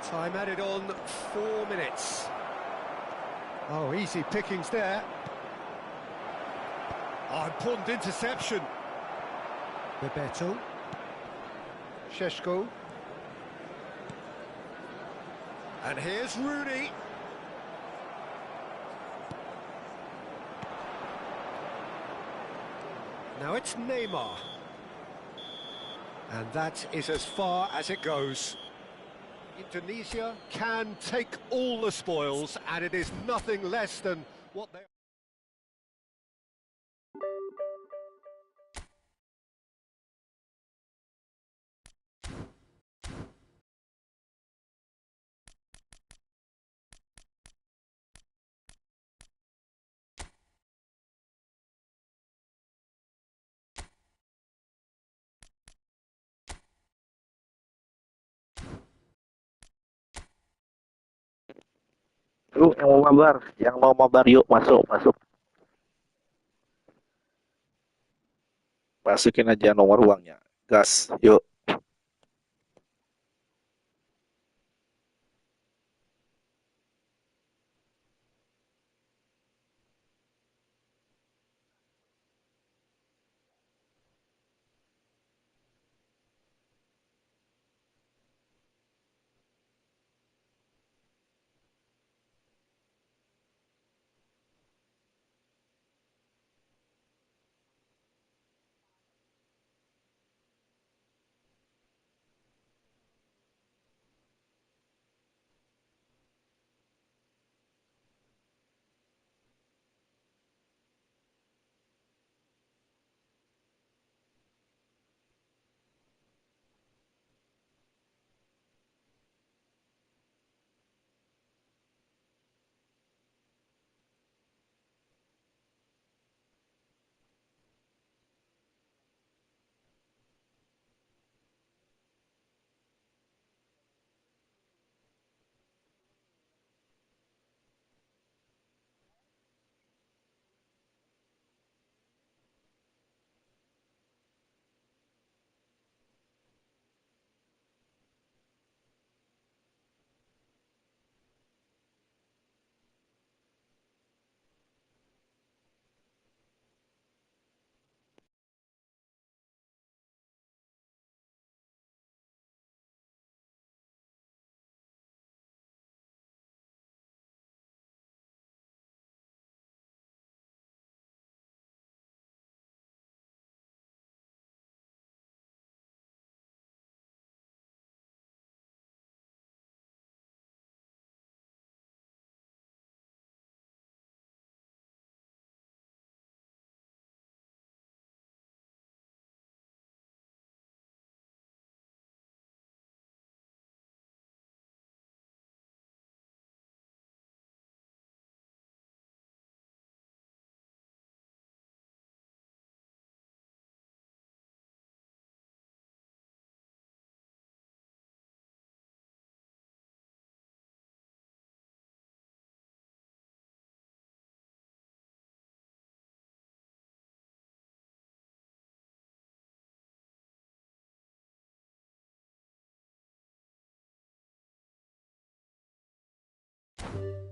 Time added on 4 minutes. Oh, easy pickings there. Oh, important interception. Bebeto. Šeško. And here's Rooney. Now it's Neymar. And that is as far as it goes. Indonesia can take all the spoils, and it is nothing less than what they... Lu yang mau mabar yuk masuk. Masukin aja nomor uangnya. Gas, yuk. Ecuador.